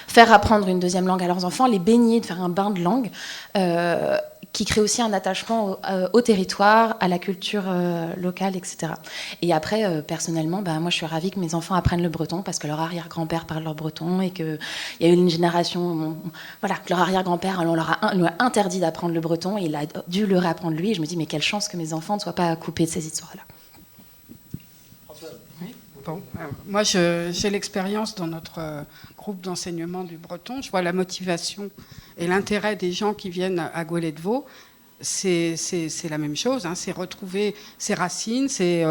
faire apprendre une deuxième langue à leurs enfants, les baigner, de faire un bain de langue, qui crée aussi un attachement au territoire, à la culture locale, etc. Et après, personnellement, moi je suis ravie que mes enfants apprennent le breton, parce que leur arrière-grand-père parle leur breton, et qu'il y a eu une génération, voilà, que leur arrière-grand-père, on leur a interdit d'apprendre le breton, et il a dû le réapprendre lui, et je me dis, mais quelle chance que mes enfants ne soient pas coupés de ces histoires-là. Oui. Bon, moi j'ai l'expérience dans notre groupe d'enseignement du breton, je vois la motivation et l'intérêt des gens qui viennent à Gaulet de Vaud. C'est la même chose, c'est retrouver ses racines, c'est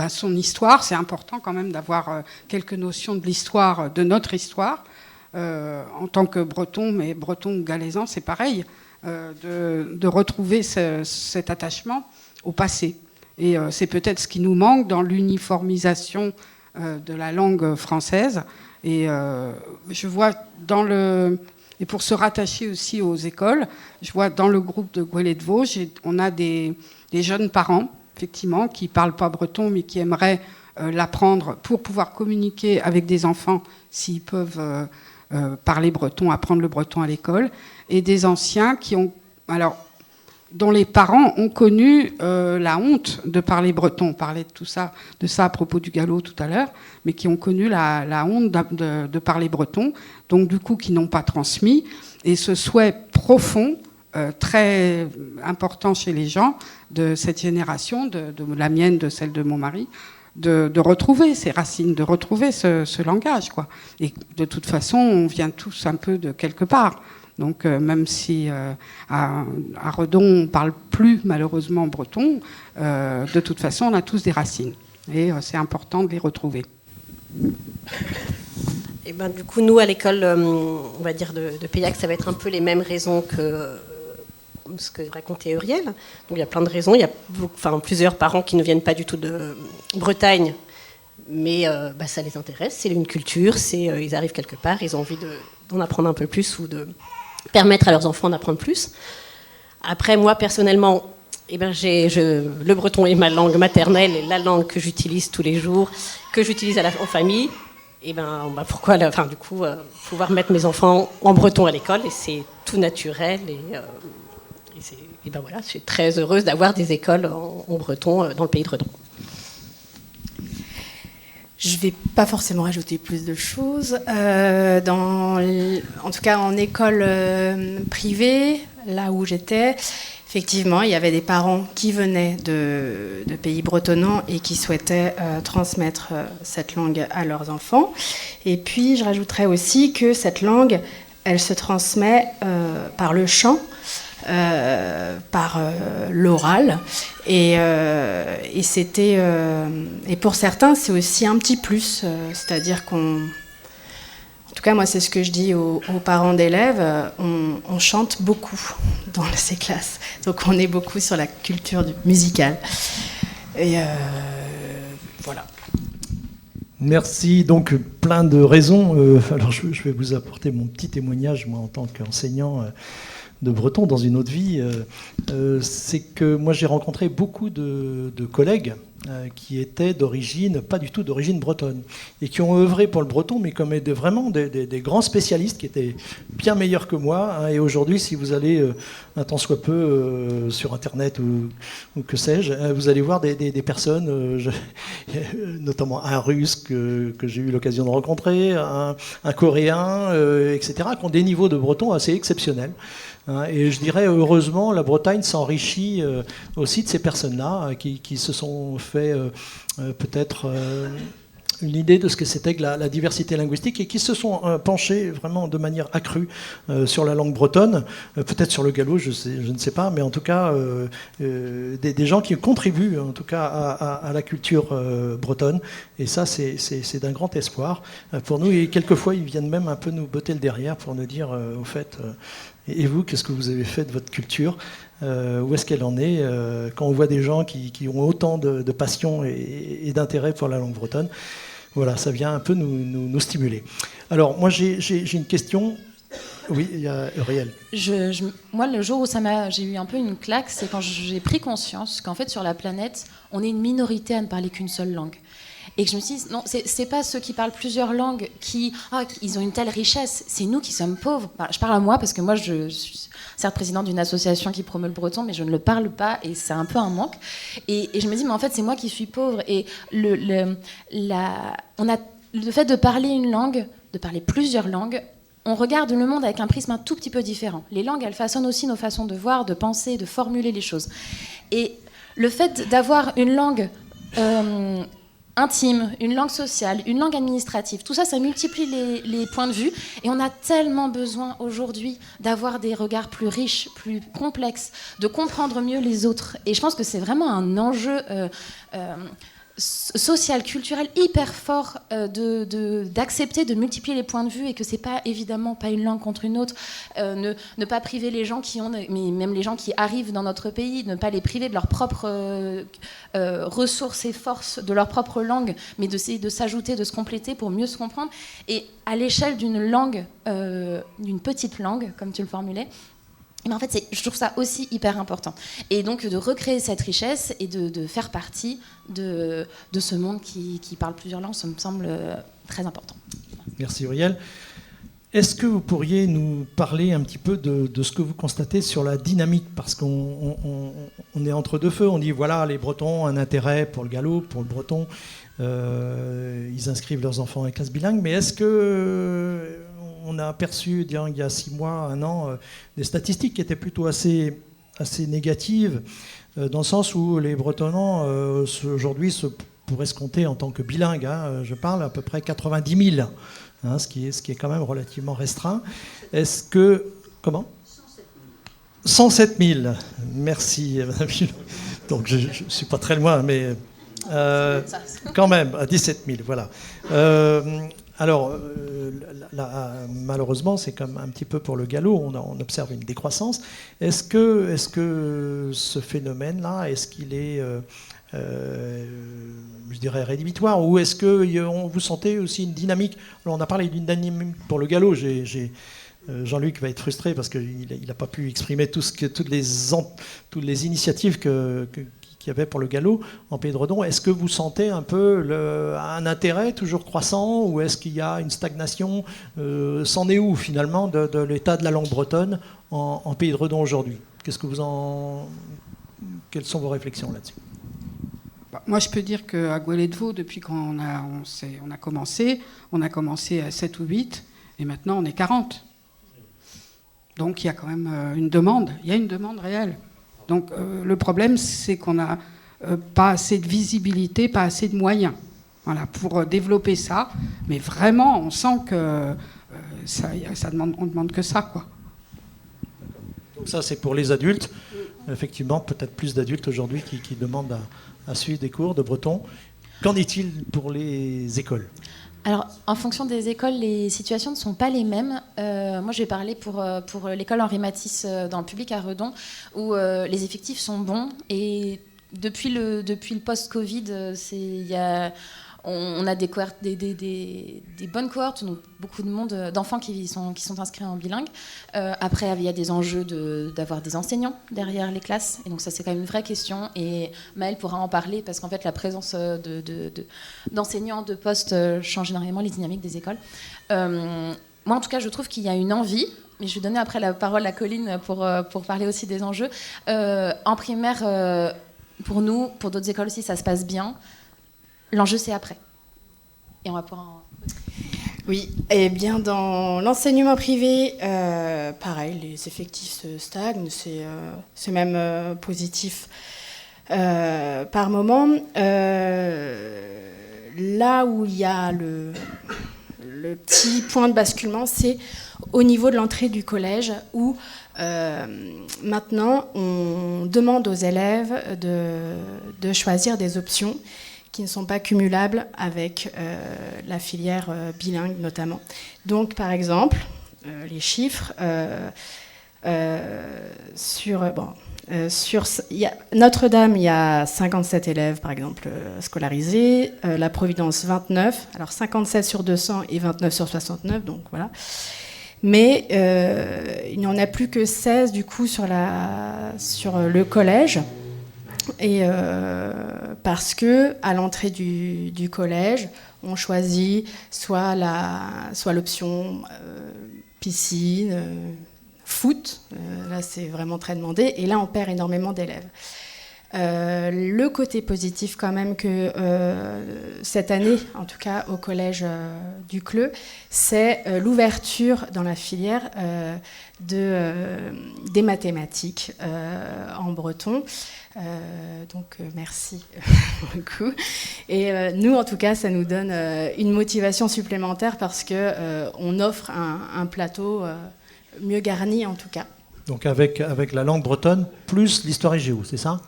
son histoire. C'est important quand même d'avoir quelques notions de l'histoire, de notre histoire, en tant que breton, mais breton ou galaisan, c'est pareil, de retrouver cet attachement au passé. Et c'est peut-être ce qui nous manque dans l'uniformisation de la langue française. Et je vois et pour se rattacher aussi aux écoles, je vois dans le groupe de Goélé de Vaux, on a des jeunes parents, effectivement, qui ne parlent pas breton, mais qui aimeraient l'apprendre pour pouvoir communiquer avec des enfants s'ils peuvent parler breton, apprendre le breton à l'école, et des anciens dont les parents ont connu la honte de parler breton. On parlait de ça à propos du galop tout à l'heure, mais qui ont connu la honte de parler breton, donc du coup qui n'ont pas transmis. Et ce souhait profond, très important chez les gens de cette génération, de la mienne, de celle de mon mari, de retrouver ces racines, de retrouver ce langage, quoi. Et de toute façon, on vient tous un peu de quelque part. Donc même si à Redon on ne parle plus malheureusement breton, de toute façon on a tous des racines. Et c'est important de les retrouver. Et ben, du coup, nous, à l'école, on va dire de Paillac, ça va être un peu les mêmes raisons que ce que racontait Uriel. Donc il y a plein de raisons. Il y a plusieurs parents qui ne viennent pas du tout de Bretagne, mais ça les intéresse. C'est une culture, ils arrivent quelque part, ils ont envie d'en apprendre un peu plus ou de permettre à leurs enfants d'apprendre plus. Après, moi, personnellement, le breton est ma langue maternelle et la langue que j'utilise tous les jours, que j'utilise en famille. Et pourquoi pouvoir mettre mes enfants en breton à l'école, et c'est tout naturel. Voilà, je suis très heureuse d'avoir des écoles en breton dans le pays de Redon. Je ne vais pas forcément rajouter plus de choses. En tout cas, en école privée, là où j'étais, effectivement, il y avait des parents qui venaient de pays bretonnants et qui souhaitaient transmettre cette langue à leurs enfants. Et puis, je rajouterais aussi que cette langue, elle se transmet par le chant, par l'oral, et pour certains c'est aussi un petit plus, c'est-à-dire en tout cas moi c'est ce que je dis aux parents d'élèves, on chante beaucoup dans ces classes, donc on est beaucoup sur la culture musicale, et voilà. Merci. Donc, plein de raisons. Alors, je vais vous apporter mon petit témoignage, moi, en tant qu'enseignant de breton dans une autre vie. C'est que moi, j'ai rencontré beaucoup de collègues qui étaient pas du tout d'origine bretonne, et qui ont œuvré pour le breton, mais comme vraiment des grands spécialistes qui étaient bien meilleurs que moi. Hein. Et aujourd'hui, si vous allez un tant soit peu sur Internet ou que sais-je, vous allez voir des personnes, notamment un Russe que j'ai eu l'occasion de rencontrer, un Coréen, etc., qui ont des niveaux de breton assez exceptionnels. Et je dirais, heureusement, la Bretagne s'enrichit aussi de ces personnes-là qui se sont fait peut-être une idée de ce que c'était que la diversité linguistique, et qui se sont penchés vraiment de manière accrue sur la langue bretonne, peut-être sur le gallo, je ne sais pas, mais en tout cas des gens qui contribuent en tout cas à la culture bretonne, et ça c'est d'un grand espoir pour nous, et quelquefois ils viennent même un peu nous botter le derrière pour nous dire au fait, et vous, qu'est-ce que vous avez fait de votre culture, où est-ce qu'elle en est, quand on voit des gens qui ont autant de passion et d'intérêt pour la langue bretonne. Voilà, ça vient un peu nous stimuler. Alors, moi, j'ai une question. Oui, il y a Uriel. Moi, le jour où j'ai eu un peu une claque, c'est quand j'ai pris conscience qu'en fait, sur la planète, on est une minorité à ne parler qu'une seule langue. Et que je me suis dit, non, c'est pas ceux qui parlent plusieurs langues ils ont une telle richesse, c'est nous qui sommes pauvres. Enfin, je parle à moi parce que moi, je suis certes présidente d'une association qui promeut le breton, mais je ne le parle pas, et c'est un peu un manque. Et je me dis, mais en fait, c'est moi qui suis pauvre. Et le fait de parler une langue, de parler plusieurs langues, on regarde le monde avec un prisme un tout petit peu différent. Les langues, elles façonnent aussi nos façons de voir, de penser, de formuler les choses. Et le fait d'avoir une langue intime, une langue sociale, une langue administrative, tout ça, ça multiplie les points de vue, et on a tellement besoin aujourd'hui d'avoir des regards plus riches, plus complexes, de comprendre mieux les autres. Et je pense que c'est vraiment un enjeu social, culturel hyper fort d'accepter de multiplier les points de vue et que c'est pas évidemment pas une langue contre une autre, ne pas priver les gens qui ont, mais même les gens qui arrivent dans notre pays, ne pas les priver de leurs propres ressources et forces, de leur propre langue, mais d'essayer de s'ajouter, de se compléter pour mieux se comprendre. Et à l'échelle d'une langue, d'une petite langue, comme tu le formulais, mais en fait, je trouve ça aussi hyper important. Et donc, de recréer cette richesse et de faire partie de ce monde qui parle plusieurs langues, ça me semble très important. Merci Uriel. Est-ce que vous pourriez nous parler un petit peu de ce que vous constatez sur la dynamique? Parce qu'on est entre deux feux. On dit, voilà, les Bretons ont un intérêt pour le gallo, pour le breton. Ils inscrivent leurs enfants en classe bilingue. Mais est-ce que... on a aperçu, il y a 6 mois, 1 an, des statistiques qui étaient plutôt assez négatives, dans le sens où les Bretonnants, aujourd'hui, pourraient se compter en tant que bilingues. Je parle à peu près 90 000, ce qui est quand même relativement restreint. Est-ce que... Comment ? 107 000. Merci. Donc, je ne suis pas très loin, mais... quand même, à 17 000, voilà. Alors, malheureusement, c'est comme un petit peu pour le gallo, on observe une décroissance. Est-ce que ce phénomène-là, est-ce qu'il est, je dirais, rédhibitoire, ou est-ce que vous sentez aussi une dynamique? Alors, on a parlé d'une dynamique pour le gallo. Jean-Luc va être frustré parce qu'il n'a pas pu exprimer toutes les initiatives qu'il y avait pour le gallo en Pays de Redon. Est-ce que vous sentez un peu un intérêt toujours croissant, ou est-ce qu'il y a une stagnation? C'en est où finalement de l'état de la langue bretonne en Pays de Redon aujourd'hui? Quelles sont vos réflexions là-dessus? Moi, je peux dire qu'à Goualet de Vaud, depuis qu'on a commencé à 7 ou 8, et maintenant on est 40. Donc il y a quand même une demande, il y a une demande réelle. Donc le problème, c'est qu'on n'a pas assez de visibilité, pas assez de moyens, voilà, pour développer ça. Mais vraiment, on sent que on demande que ça, quoi. Donc ça, c'est pour les adultes. Effectivement, peut-être plus d'adultes aujourd'hui qui demandent à suivre des cours de breton. Qu'en est-il pour les écoles ? Alors, en fonction des écoles, les situations ne sont pas les mêmes. Moi, je vais parler pour l'école Henri Matisse dans le public à Redon, où les effectifs sont bons. Et depuis le post-Covid, on a des bonnes cohortes, donc beaucoup de monde, d'enfants qui sont inscrits en bilingue. Après, il y a des enjeux d'avoir des enseignants derrière les classes. Et donc ça, c'est quand même une vraie question. Et Maëlle pourra en parler, parce qu'en fait, la présence d'enseignants de poste change énormément les dynamiques des écoles. Moi, en tout cas, je trouve qu'il y a une envie. Mais je vais donner après la parole à Colline pour parler aussi des enjeux. En primaire, pour nous, pour d'autres écoles aussi, ça se passe bien. L'enjeu, c'est après. Et on va pouvoir... Oui, et bien dans l'enseignement privé, pareil, les effectifs se stagnent, c'est même positif par moment. Là où il y a le petit point de basculement, c'est au niveau de l'entrée du collège, où maintenant on demande aux élèves de choisir des options qui ne sont pas cumulables avec la filière bilingue notamment. Donc par exemple, les chiffres sur Notre-Dame, il y a 57 élèves par exemple scolarisés, la Providence 29, alors 57 sur 200 et 29 sur 69, donc voilà. Mais il n'y en a plus que 16 du coup sur le collège. Et parce que à l'entrée du collège, on choisit soit l'option piscine, foot. Là, c'est vraiment très demandé. Et là, on perd énormément d'élèves. Le côté positif quand même que cette année, en tout cas au collège du CLE, c'est l'ouverture dans la filière des mathématiques en breton. Donc merci beaucoup. Et nous, en tout cas, ça nous donne une motivation supplémentaire parce qu'on offre un plateau mieux garni, en tout cas. Donc avec la langue bretonne, plus l'histoire et géo, c'est ça ?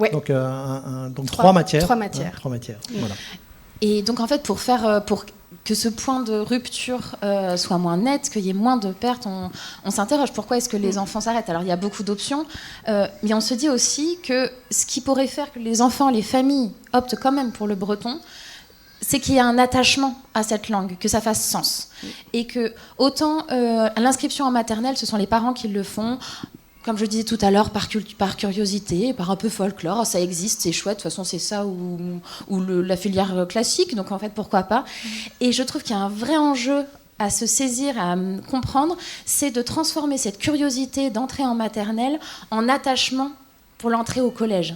Ouais. Donc, donc 3 matières. 3 matières. 3 matières. Voilà. Et donc en fait, pour que ce point de rupture soit moins net, qu'il y ait moins de pertes, on s'interroge pourquoi est-ce que les enfants s'arrêtent. Alors il y a beaucoup d'options, mais on se dit aussi que ce qui pourrait faire que les enfants, les familles optent quand même pour le breton, c'est qu'il y a un attachement à cette langue, que ça fasse sens. Et que autant l'inscription en maternelle, ce sont les parents qui le font, comme je disais tout à l'heure, par curiosité, par un peu folklore, ça existe, c'est chouette, de toute façon c'est ça ou la filière classique, donc en fait pourquoi pas. Et je trouve qu'il y a un vrai enjeu à se saisir, à comprendre, c'est de transformer cette curiosité d'entrée en maternelle en attachement pour l'entrée au collège.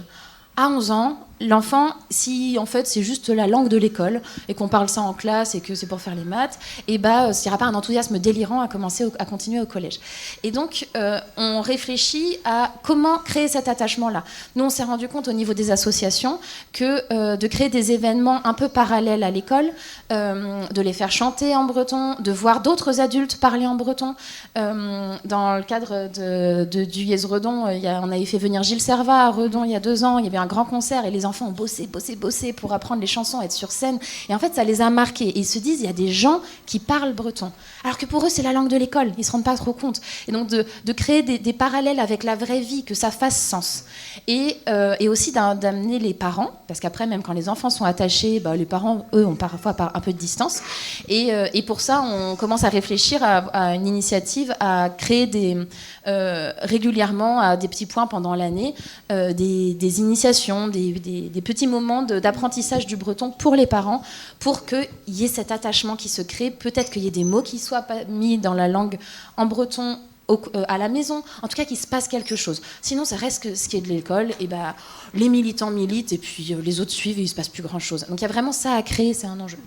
À 11 ans, l'enfant, si en fait c'est juste la langue de l'école et qu'on parle ça en classe et que c'est pour faire les maths, et bah il n'y aura pas un enthousiasme délirant à continuer au collège. Et donc on réfléchit à comment créer cet attachement-là. Nous on s'est rendu compte au niveau des associations que de créer des événements un peu parallèles à l'école, de les faire chanter en breton, de voir d'autres adultes parler en breton. Dans le cadre du Yes Redon, on avait fait venir Gilles Servat à Redon il y a 2 ans, il y avait un grand concert et les enfants ont bossé pour apprendre les chansons, être sur scène. Et en fait, ça les a marqués. Et ils se disent, il y a des gens qui parlent breton. Alors que pour eux, c'est la langue de l'école. Ils ne se rendent pas trop compte. Et donc, de créer des parallèles avec la vraie vie, que ça fasse sens. Et aussi d'amener les parents, parce qu'après, même quand les enfants sont attachés, les parents, eux, ont parfois un peu de distance. Et pour ça, on commence à réfléchir à une initiative, à créer régulièrement, à des petits points pendant l'année, des initiations, des petits moments d'apprentissage du breton pour les parents, pour qu'il y ait cet attachement qui se crée, peut-être qu'il y ait des mots qui soient mis dans la langue en breton à la maison, en tout cas qu'il se passe quelque chose. Sinon, ça reste ce qui est de l'école, et les militants militent, et puis les autres suivent, et il ne se passe plus grand-chose. Donc il y a vraiment ça à créer, c'est un enjeu.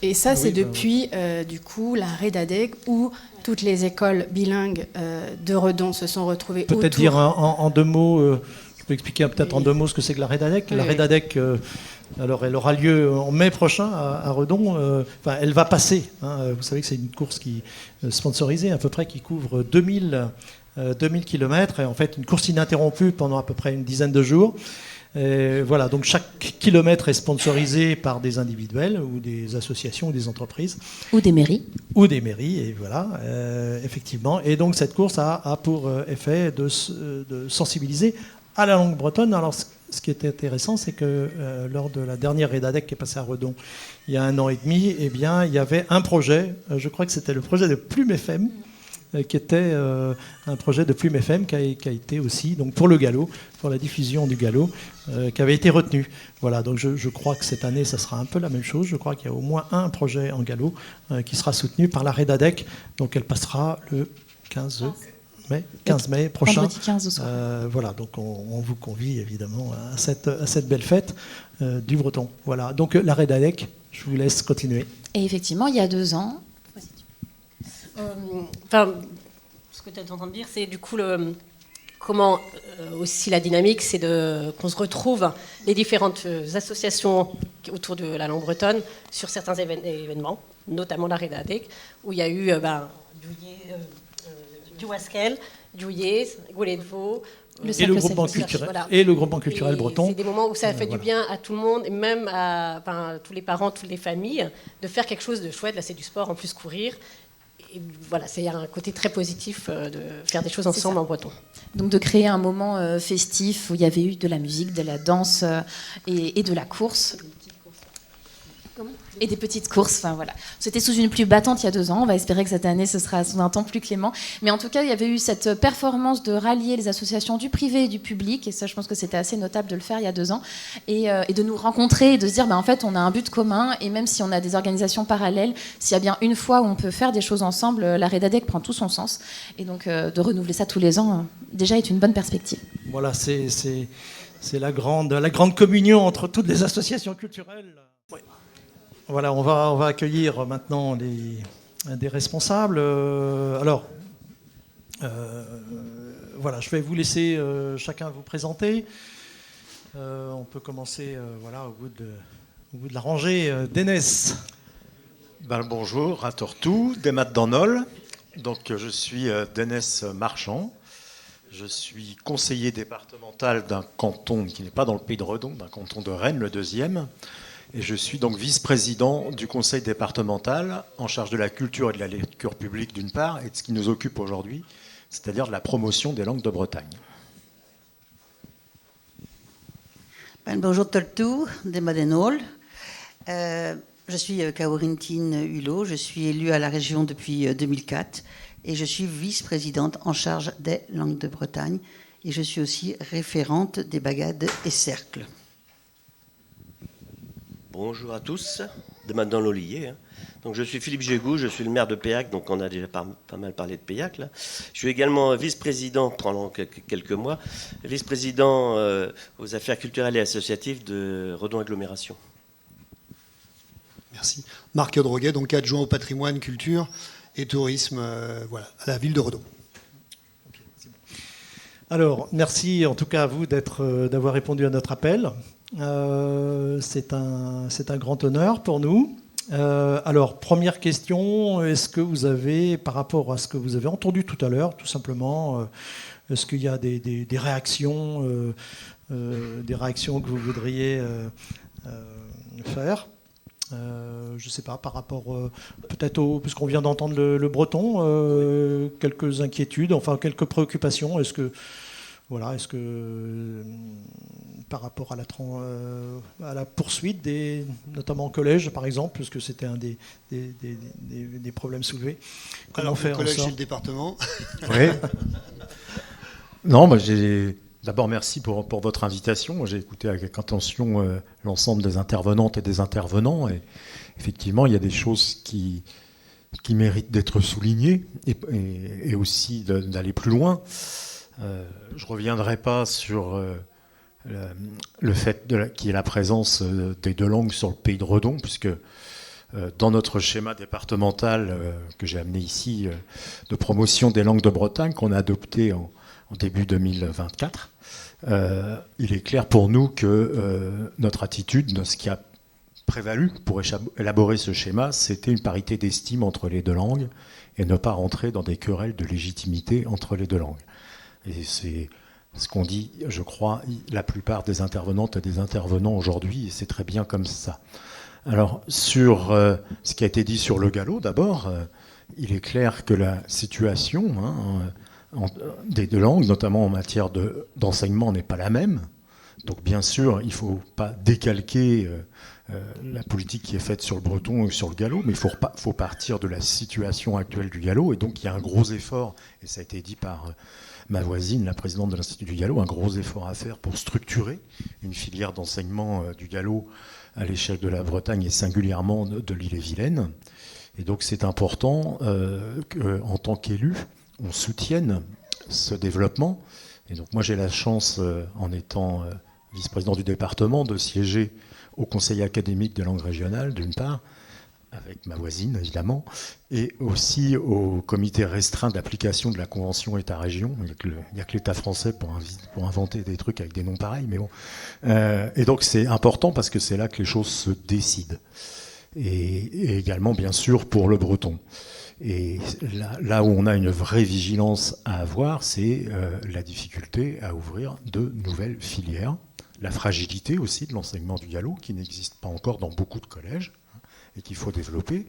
Et ça, c'est depuis, du coup, la REDADEC, où toutes les écoles bilingues de Redon se sont retrouvées autour. Peut-être dire en 2 mots... Je peux expliquer peut-être en 2 mots ce que c'est que la REDADEC. La REDADEC, alors elle aura lieu en mai prochain à Redon. Elle va passer. Vous savez que c'est une course qui sponsorisée à peu près, qui couvre 2000 km. Et en fait, une course ininterrompue pendant à peu près une dizaine de jours. Et voilà, donc chaque kilomètre est sponsorisé par des individuels ou des associations ou des entreprises. Ou des mairies. Ou des mairies, et voilà, effectivement. Et donc cette course a pour effet de sensibiliser à la langue bretonne. Alors, ce qui était intéressant, c'est que lors de la dernière REDADEC qui est passée à Redon il y a 1 an et demi, eh bien, il y avait un projet, je crois que c'était le projet de Plume FM, qui était un projet de Plume FM qui a été aussi, donc pour le galop, pour la diffusion du galop, qui avait été retenu. Voilà, donc je crois que cette année, ça sera un peu la même chose. Je crois qu'il y a au moins un projet en galop qui sera soutenu par la REDADEC, donc elle passera le 15 mai prochain. Vendredi 15 au soir. Voilà, donc on vous convie évidemment à cette belle fête du breton. Voilà, donc la REDADEC, je vous laisse continuer. Et effectivement, il y a 2 ans... Ce que tu es en train de dire, c'est du coup comment aussi la dynamique, c'est qu'on se retrouve les différentes associations autour de la langue bretonne sur certains événements, notamment la REDADEC, où il y a eu du Waskel, du Yes, Goulet de Vaux, et le groupement culturel, voilà. Et le groupement culturel breton. C'est des moments où ça fait du bien à tout le monde, et même à tous les parents, toutes les familles, de faire quelque chose de chouette. Là, c'est du sport, en plus courir. Et voilà, c'est un côté très positif de faire des choses ensemble en breton. Donc de créer un moment festif où il y avait eu de la musique, de la danse et de la course. Et des petites courses, enfin voilà. C'était sous une pluie battante il y a 2 ans. On va espérer que cette année, ce sera sous un temps plus clément. Mais en tout cas, il y avait eu cette performance de rallier les associations du privé et du public. Et ça, je pense que c'était assez notable de le faire il y a 2 ans. Et de nous rencontrer et de se dire, en fait, on a un but commun. Et même si on a des organisations parallèles, s'il y a bien une fois où on peut faire des choses ensemble, la REDADEC prend tout son sens. Et donc, de renouveler ça tous les ans, déjà, est une bonne perspective. Voilà, c'est la grande communion entre toutes les associations culturelles. Oui. Voilà, on va accueillir maintenant des responsables. Voilà, je vais vous laisser chacun vous présenter. On peut commencer voilà, au bout de la rangée. Dénès. Bonjour, à Tortou, Demat Danol. Donc, je suis Dénès Marchand. Je suis conseiller départemental d'un canton qui n'est pas dans le Pays de Redon, d'un canton de Rennes, le 2e. Et je suis donc vice-président du conseil départemental en charge de la culture et de la lecture publique d'une part, et de ce qui nous occupe aujourd'hui, c'est-à-dire de la promotion des langues de Bretagne. Bonjour tout, de Madenol. Je suis Kaorintine Hulot, je suis élue à la région depuis 2004 et je suis vice-présidente en charge des langues de Bretagne et je suis aussi référente des bagades et cercles. Bonjour à tous, de Madenol Ollier. Donc je suis Philippe Gégou, je suis le maire de Péac, donc on a déjà pas mal parlé de Péac là. Je suis également vice-président pendant quelques mois, vice-président aux affaires culturelles et associatives de Redon Agglomération. Merci. Marc Droguet, donc adjoint au patrimoine, culture et tourisme à la ville de Redon. Alors, merci en tout cas à vous d'avoir répondu à notre appel. C'est un grand honneur pour nous. Alors, première question, est-ce que vous avez, par rapport à ce que vous avez entendu tout à l'heure, tout simplement, est-ce qu'il y a des réactions que vous voudriez faire je ne sais pas, par rapport peut-être puisqu'on vient d'entendre le breton, quelques inquiétudes, enfin quelques préoccupations. Est-ce que par rapport à la poursuite, notamment au collège par exemple, puisque c'était un des problèmes soulevés. Comment faire le collège et le département. Oui. Non, d'abord, merci pour votre invitation. J'ai écouté avec attention l'ensemble des intervenantes et des intervenants. Et effectivement, il y a des choses qui méritent d'être soulignées et aussi d'aller plus loin. Je ne reviendrai pas sur le fait qu'il y ait la présence des deux langues sur le Pays de Redon, puisque dans notre schéma départemental que j'ai amené ici de promotion des langues de Bretagne, qu'on a adopté en début 2024, il est clair pour nous que notre attitude, ce qui a prévalu pour élaborer ce schéma, c'était une parité d'estime entre les deux langues et ne pas rentrer dans des querelles de légitimité entre les deux langues. Et c'est ce qu'on dit, je crois, la plupart des intervenantes et des intervenants aujourd'hui, et c'est très bien comme ça. Alors, sur ce qui a été dit sur le galop, d'abord, il est clair que la situation des deux langues, notamment en matière d'enseignement, n'est pas la même. Donc bien sûr, il ne faut pas décalquer la politique qui est faite sur le breton et sur le gallo, mais il faut partir de la situation actuelle du gallo. Et donc il y a un gros effort, et ça a été dit par ma voisine, la présidente de l'Institut du gallo, un gros effort à faire pour structurer une filière d'enseignement du gallo à l'échelle de la Bretagne et singulièrement de l'île-et-Vilaine. Et donc c'est important qu'en tant qu'élu, on soutienne ce développement. Et donc moi j'ai la chance, en étant vice-président du département, de siéger au conseil académique des langues régionales, d'une part, avec ma voisine évidemment, et aussi au comité restreint d'application de la Convention État-région. Il n'y a que l'État français pour inventer des trucs avec des noms pareils, mais bon. Et donc c'est important parce que c'est là que les choses se décident. Et également, bien sûr, pour le breton. Et là où on a une vraie vigilance à avoir, c'est la difficulté à ouvrir de nouvelles filières, la fragilité aussi de l'enseignement du gallo, qui n'existe pas encore dans beaucoup de collèges, et qu'il faut développer.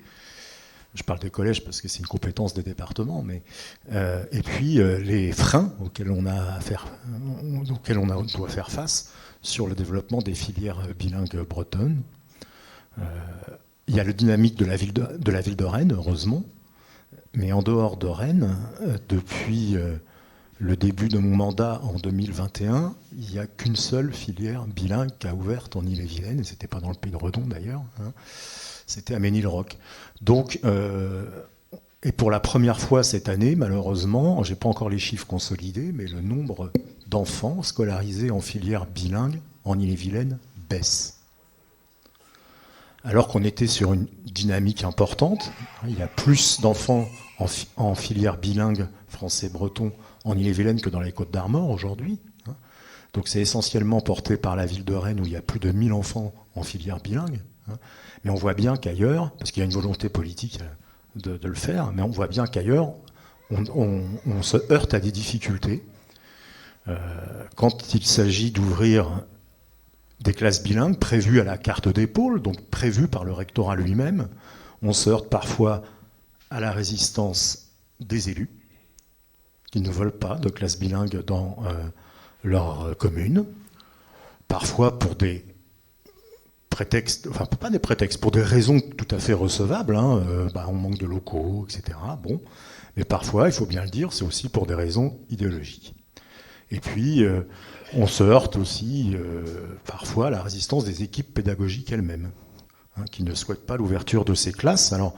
Je parle des collèges parce que c'est une compétence des départements, mais et puis les freins auxquels on doit faire face sur le développement des filières bilingues bretonnes. Il y a le dynamique de la ville de Rennes, heureusement, mais en dehors de Rennes, depuis le début de mon mandat en 2021, il n'y a qu'une seule filière bilingue qui a ouverte en Ille-et-Vilaine, et ce n'était pas dans le Pays de Redon d'ailleurs, c'était à Ménilroch. Donc, et pour la première fois cette année, malheureusement, je n'ai pas encore les chiffres consolidés, mais le nombre d'enfants scolarisés en filière bilingue en Ille-et-Vilaine baisse. Alors qu'on était sur une dynamique importante, il y a plus d'enfants en filière bilingue français-breton en Ille-et-Vilaine que dans les Côtes-d'Armor aujourd'hui. Donc c'est essentiellement porté par la ville de Rennes où il y a plus de 1000 enfants en filière bilingue. Mais on voit bien qu'ailleurs, parce qu'il y a une volonté politique de le faire, mais on voit bien qu'ailleurs, on se heurte à des difficultés Quand il s'agit d'ouvrir des classes bilingues prévues à la carte des pôles, donc prévues par le rectorat lui-même, on se heurte parfois à la résistance des élus qui ne veulent pas de classes bilingues dans leur commune, parfois pour des prétextes, enfin pas des prétextes, pour des raisons tout à fait recevables, on manque de locaux, etc. Bon, mais parfois, il faut bien le dire, c'est aussi pour des raisons idéologiques. Et puis, on se heurte aussi parfois à la résistance des équipes pédagogiques elles-mêmes, qui ne souhaitent pas l'ouverture de ces classes. Alors,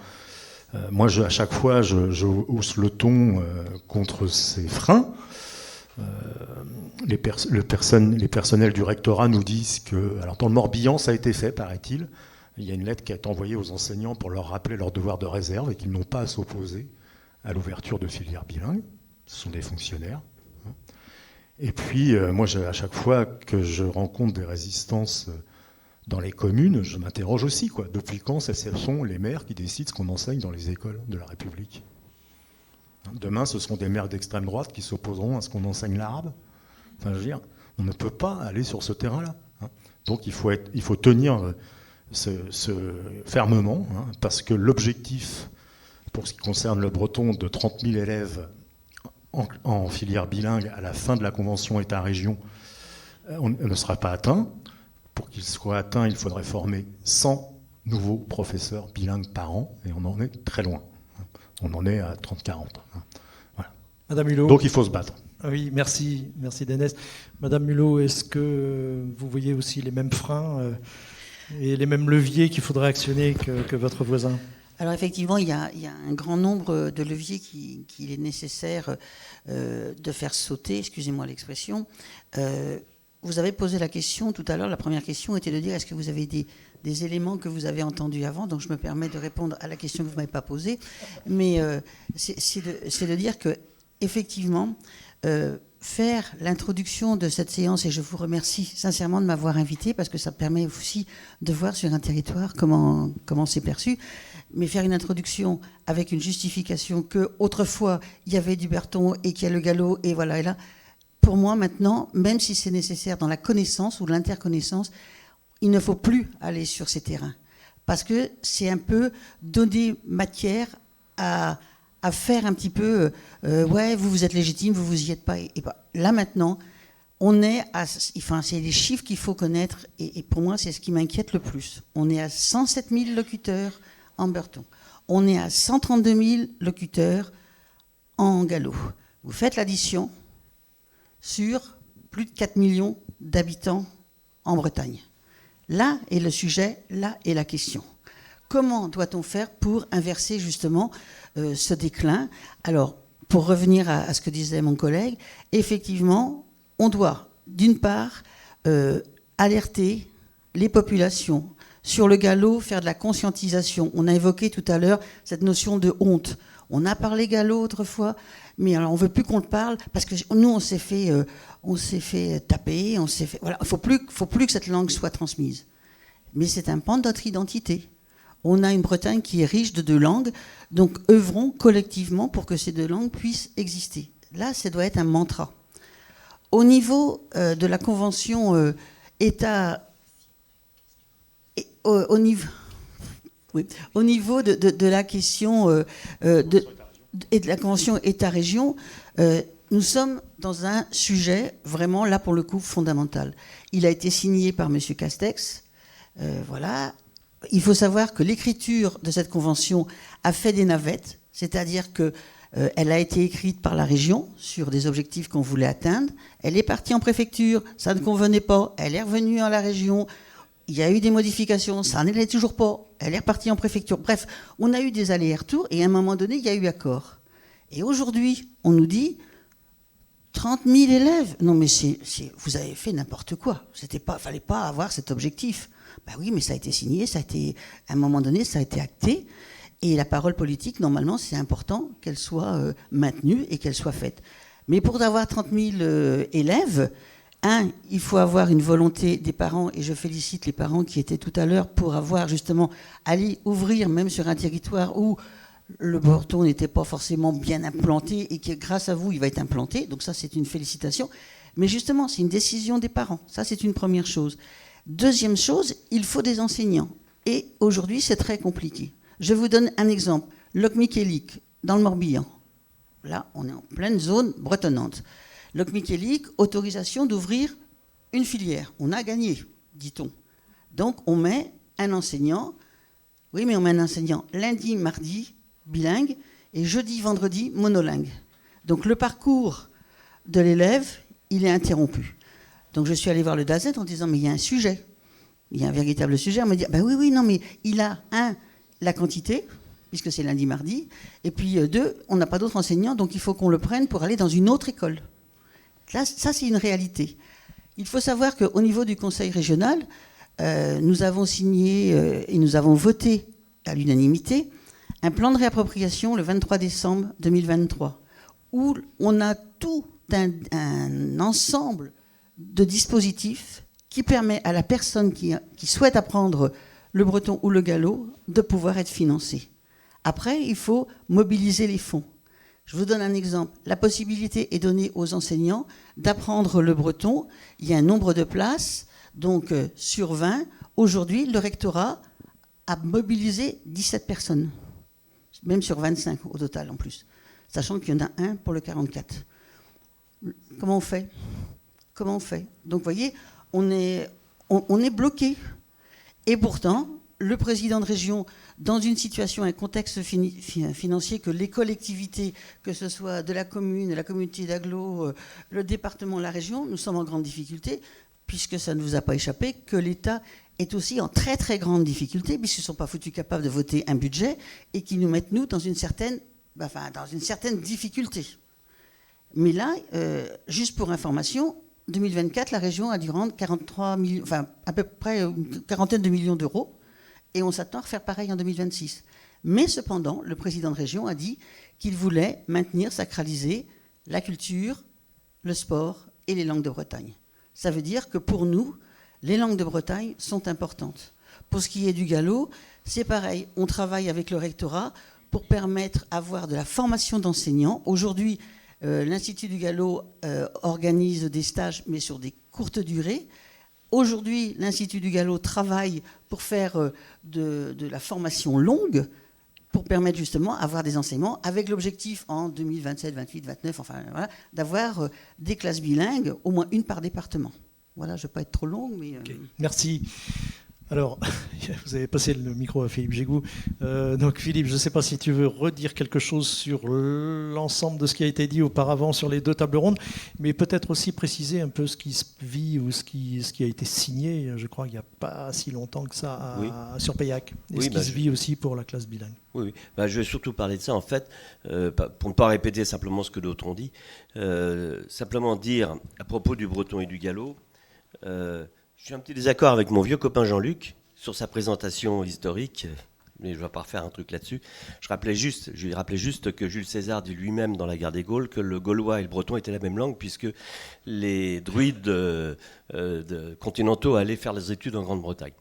moi, à chaque fois, je hausse le ton contre ces freins. Les personnels du rectorat nous disent que, alors dans le Morbihan, ça a été fait, paraît-il. Il y a une lettre qui a été envoyée aux enseignants pour leur rappeler leur devoir de réserve et qu'ils n'ont pas à s'opposer à l'ouverture de filières bilingues. Ce sont des fonctionnaires. Et puis, moi, à chaque fois que je rencontre des résistances dans les communes, je m'interroge aussi, quoi. Depuis quand ce sont les maires qui décident ce qu'on enseigne dans les écoles de la République ? Demain, ce seront des maires d'extrême droite qui s'opposeront à ce qu'on enseigne l'arabe. Enfin, je veux dire, on ne peut pas aller sur ce terrain-là. Donc, il faut tenir fermement, parce que l'objectif, pour ce qui concerne le breton, de 30 000 élèves en filière bilingue à la fin de la convention État-région ne sera pas atteint. Pour qu'il soit atteint, il faudrait former 100 nouveaux professeurs bilingues par an, et on en est très loin. On en est à 30-40. Voilà. Madame Hulot. Donc il faut se battre. Oui, merci Dénès. Madame Hulot, est-ce que vous voyez aussi les mêmes freins et les mêmes leviers qu'il faudrait actionner que votre voisin ? Alors effectivement, il y a un grand nombre de leviers qu'il est nécessaire de faire sauter, excusez-moi l'expression. Vous avez posé la question tout à l'heure, la première question était de dire est-ce que vous avez des éléments que vous avez entendus avant, donc je me permets de répondre à la question que vous ne m'avez pas posée, mais c'est de dire que effectivement, faire l'introduction de cette séance, et je vous remercie sincèrement de m'avoir invité, parce que ça permet aussi de voir sur un territoire comment c'est perçu, mais faire une introduction avec une justification que autrefois il y avait du Berton et qu'il y a le galop, et voilà, et là, pour moi maintenant, même si c'est nécessaire dans la connaissance ou l'interconnaissance, il ne faut plus aller sur ces terrains. Parce que c'est un peu donner matière à faire un petit peu, ouais, vous êtes légitime, vous y êtes pas. Et là maintenant, on est c'est les chiffres qu'il faut connaître, et pour moi, c'est ce qui m'inquiète le plus. On est à 107 000 locuteurs en Berton. On est à 132 000 locuteurs en gallo. Vous faites l'addition sur plus de 4 millions d'habitants en Bretagne. Là est le sujet, là est la question. Comment doit-on faire pour inverser justement ce déclin ? Alors, pour revenir à ce que disait mon collègue, effectivement, on doit, d'une part, alerter les populations sur le galop, faire de la conscientisation. On a évoqué tout à l'heure cette notion de honte. On a parlé galop autrefois, mais alors on ne veut plus qu'on le parle parce que nous, on s'est fait taper, voilà. Il faut plus que cette langue soit transmise. Mais c'est un pan de notre identité. On a une Bretagne qui est riche de 2 langues, donc œuvrons collectivement pour que ces 2 langues puissent exister. Là, ça doit être un mantra. Au niveau de la Convention État... Au niveau de la question et de la Convention État-région, nous sommes dans un sujet vraiment, là pour le coup, fondamental. Il a été signé par M. Castex. Voilà. Il faut savoir que l'écriture de cette convention a fait des navettes, c'est-à-dire qu'elle a été écrite par la région sur des objectifs qu'on voulait atteindre. Elle est partie en préfecture, ça ne convenait pas. Elle est revenue à la région. Il y a eu des modifications, ça n'allait toujours pas. Elle est repartie en préfecture. Bref, on a eu des allers-retours et à un moment donné, il y a eu accord. Et aujourd'hui, on nous dit 30 000 élèves. Non, mais vous avez fait n'importe quoi. Fallait pas avoir cet objectif. Ben oui, mais ça a été signé, à un moment donné, ça a été acté. Et la parole politique, normalement, c'est important qu'elle soit maintenue et qu'elle soit faite. Mais pour avoir 30 000 élèves... il faut avoir une volonté des parents, et je félicite les parents qui étaient tout à l'heure pour avoir justement allé ouvrir, même sur un territoire où le Breton n'était pas forcément bien implanté et que grâce à vous, il va être implanté. Donc ça, c'est une félicitation. Mais justement, c'est une décision des parents. Ça, c'est une première chose. Deuxième chose, il faut des enseignants. Et aujourd'hui, c'est très compliqué. Je vous donne un exemple. Locmiquélic, dans le Morbihan. Là, on est en pleine zone bretonnante. Locmiquélic, autorisation d'ouvrir une filière. On a gagné, dit-on. Donc, on met un enseignant. Oui, mais on met un enseignant lundi, mardi, bilingue, et jeudi, vendredi, monolingue. Donc, le parcours de l'élève, il est interrompu. Donc, je suis allée voir le DAZET en disant, mais il y a un sujet. Il y a un véritable sujet. On me dit, ben oui, non, mais il a, la quantité, puisque c'est lundi, mardi, et puis 2, on n'a pas d'autres enseignants, donc il faut qu'on le prenne pour aller dans une autre école. Là, ça, c'est une réalité. Il faut savoir qu'au niveau du Conseil régional, nous avons signé et nous avons voté à l'unanimité un plan de réappropriation le 23 décembre 2023, où on a tout un ensemble de dispositifs qui permet à la personne qui souhaite apprendre le breton ou le gallo de pouvoir être financée. Après, il faut mobiliser les fonds. Je vous donne un exemple. La possibilité est donnée aux enseignants d'apprendre le breton. Il y a un nombre de places, donc sur 20. Aujourd'hui, le rectorat a mobilisé 17 personnes, même sur 25 au total en plus, sachant qu'il y en a un pour le 44. Comment on fait ? Donc, vous voyez, on est bloqué. Et pourtant, le président de région, dans une situation, un contexte financier que les collectivités, que ce soit de la commune, la communauté d'agglo, le département, la région, nous sommes en grande difficulté, puisque ça ne vous a pas échappé, que l'État est aussi en très très grande difficulté, puisqu'ils ne sont pas foutus capables de voter un budget et qui nous mettent, nous, dans une certaine difficulté. Mais là, juste pour information, 2024, la région a dû rendre 43 millions, à peu près une quarantaine de millions d'euros, et on s'attend à refaire pareil en 2026. Mais cependant, le président de région a dit qu'il voulait maintenir, sacraliser la culture, le sport et les langues de Bretagne. Ça veut dire que pour nous, les langues de Bretagne sont importantes. Pour ce qui est du gallo, c'est pareil. On travaille avec le rectorat pour permettre d'avoir de la formation d'enseignants. Aujourd'hui, l'Institut du gallo organise des stages, mais sur des courtes durées. Aujourd'hui, l'Institut du gallo travaille pour faire de la formation longue, pour permettre justement d'avoir des enseignements, avec l'objectif en 2027, 28, 29, d'avoir des classes bilingues, au moins une par département. Voilà, je ne vais pas être trop longue, mais... Okay. Merci. Alors, vous avez passé le micro à Philippe Gégou. Donc Philippe, je ne sais pas si tu veux redire quelque chose sur l'ensemble de ce qui a été dit auparavant sur les 2 tables rondes, mais peut-être aussi préciser un peu ce qui se vit ou ce qui a été signé, je crois, il n'y a pas si longtemps que ça sur Paillac, et ce qui se vit aussi pour la classe bilingue. Oui. Je vais surtout parler de ça, en fait, pour ne pas répéter simplement ce que d'autres ont dit, simplement dire à propos du breton et du gallo, je suis un petit désaccord avec mon vieux copain Jean-Luc sur sa présentation historique, mais je ne vais pas refaire un truc là-dessus. Je lui rappelais juste que Jules César dit lui-même dans la guerre des Gaules que le gaulois et le breton étaient la même langue, puisque les druides continentaux allaient faire leurs études en Grande-Bretagne.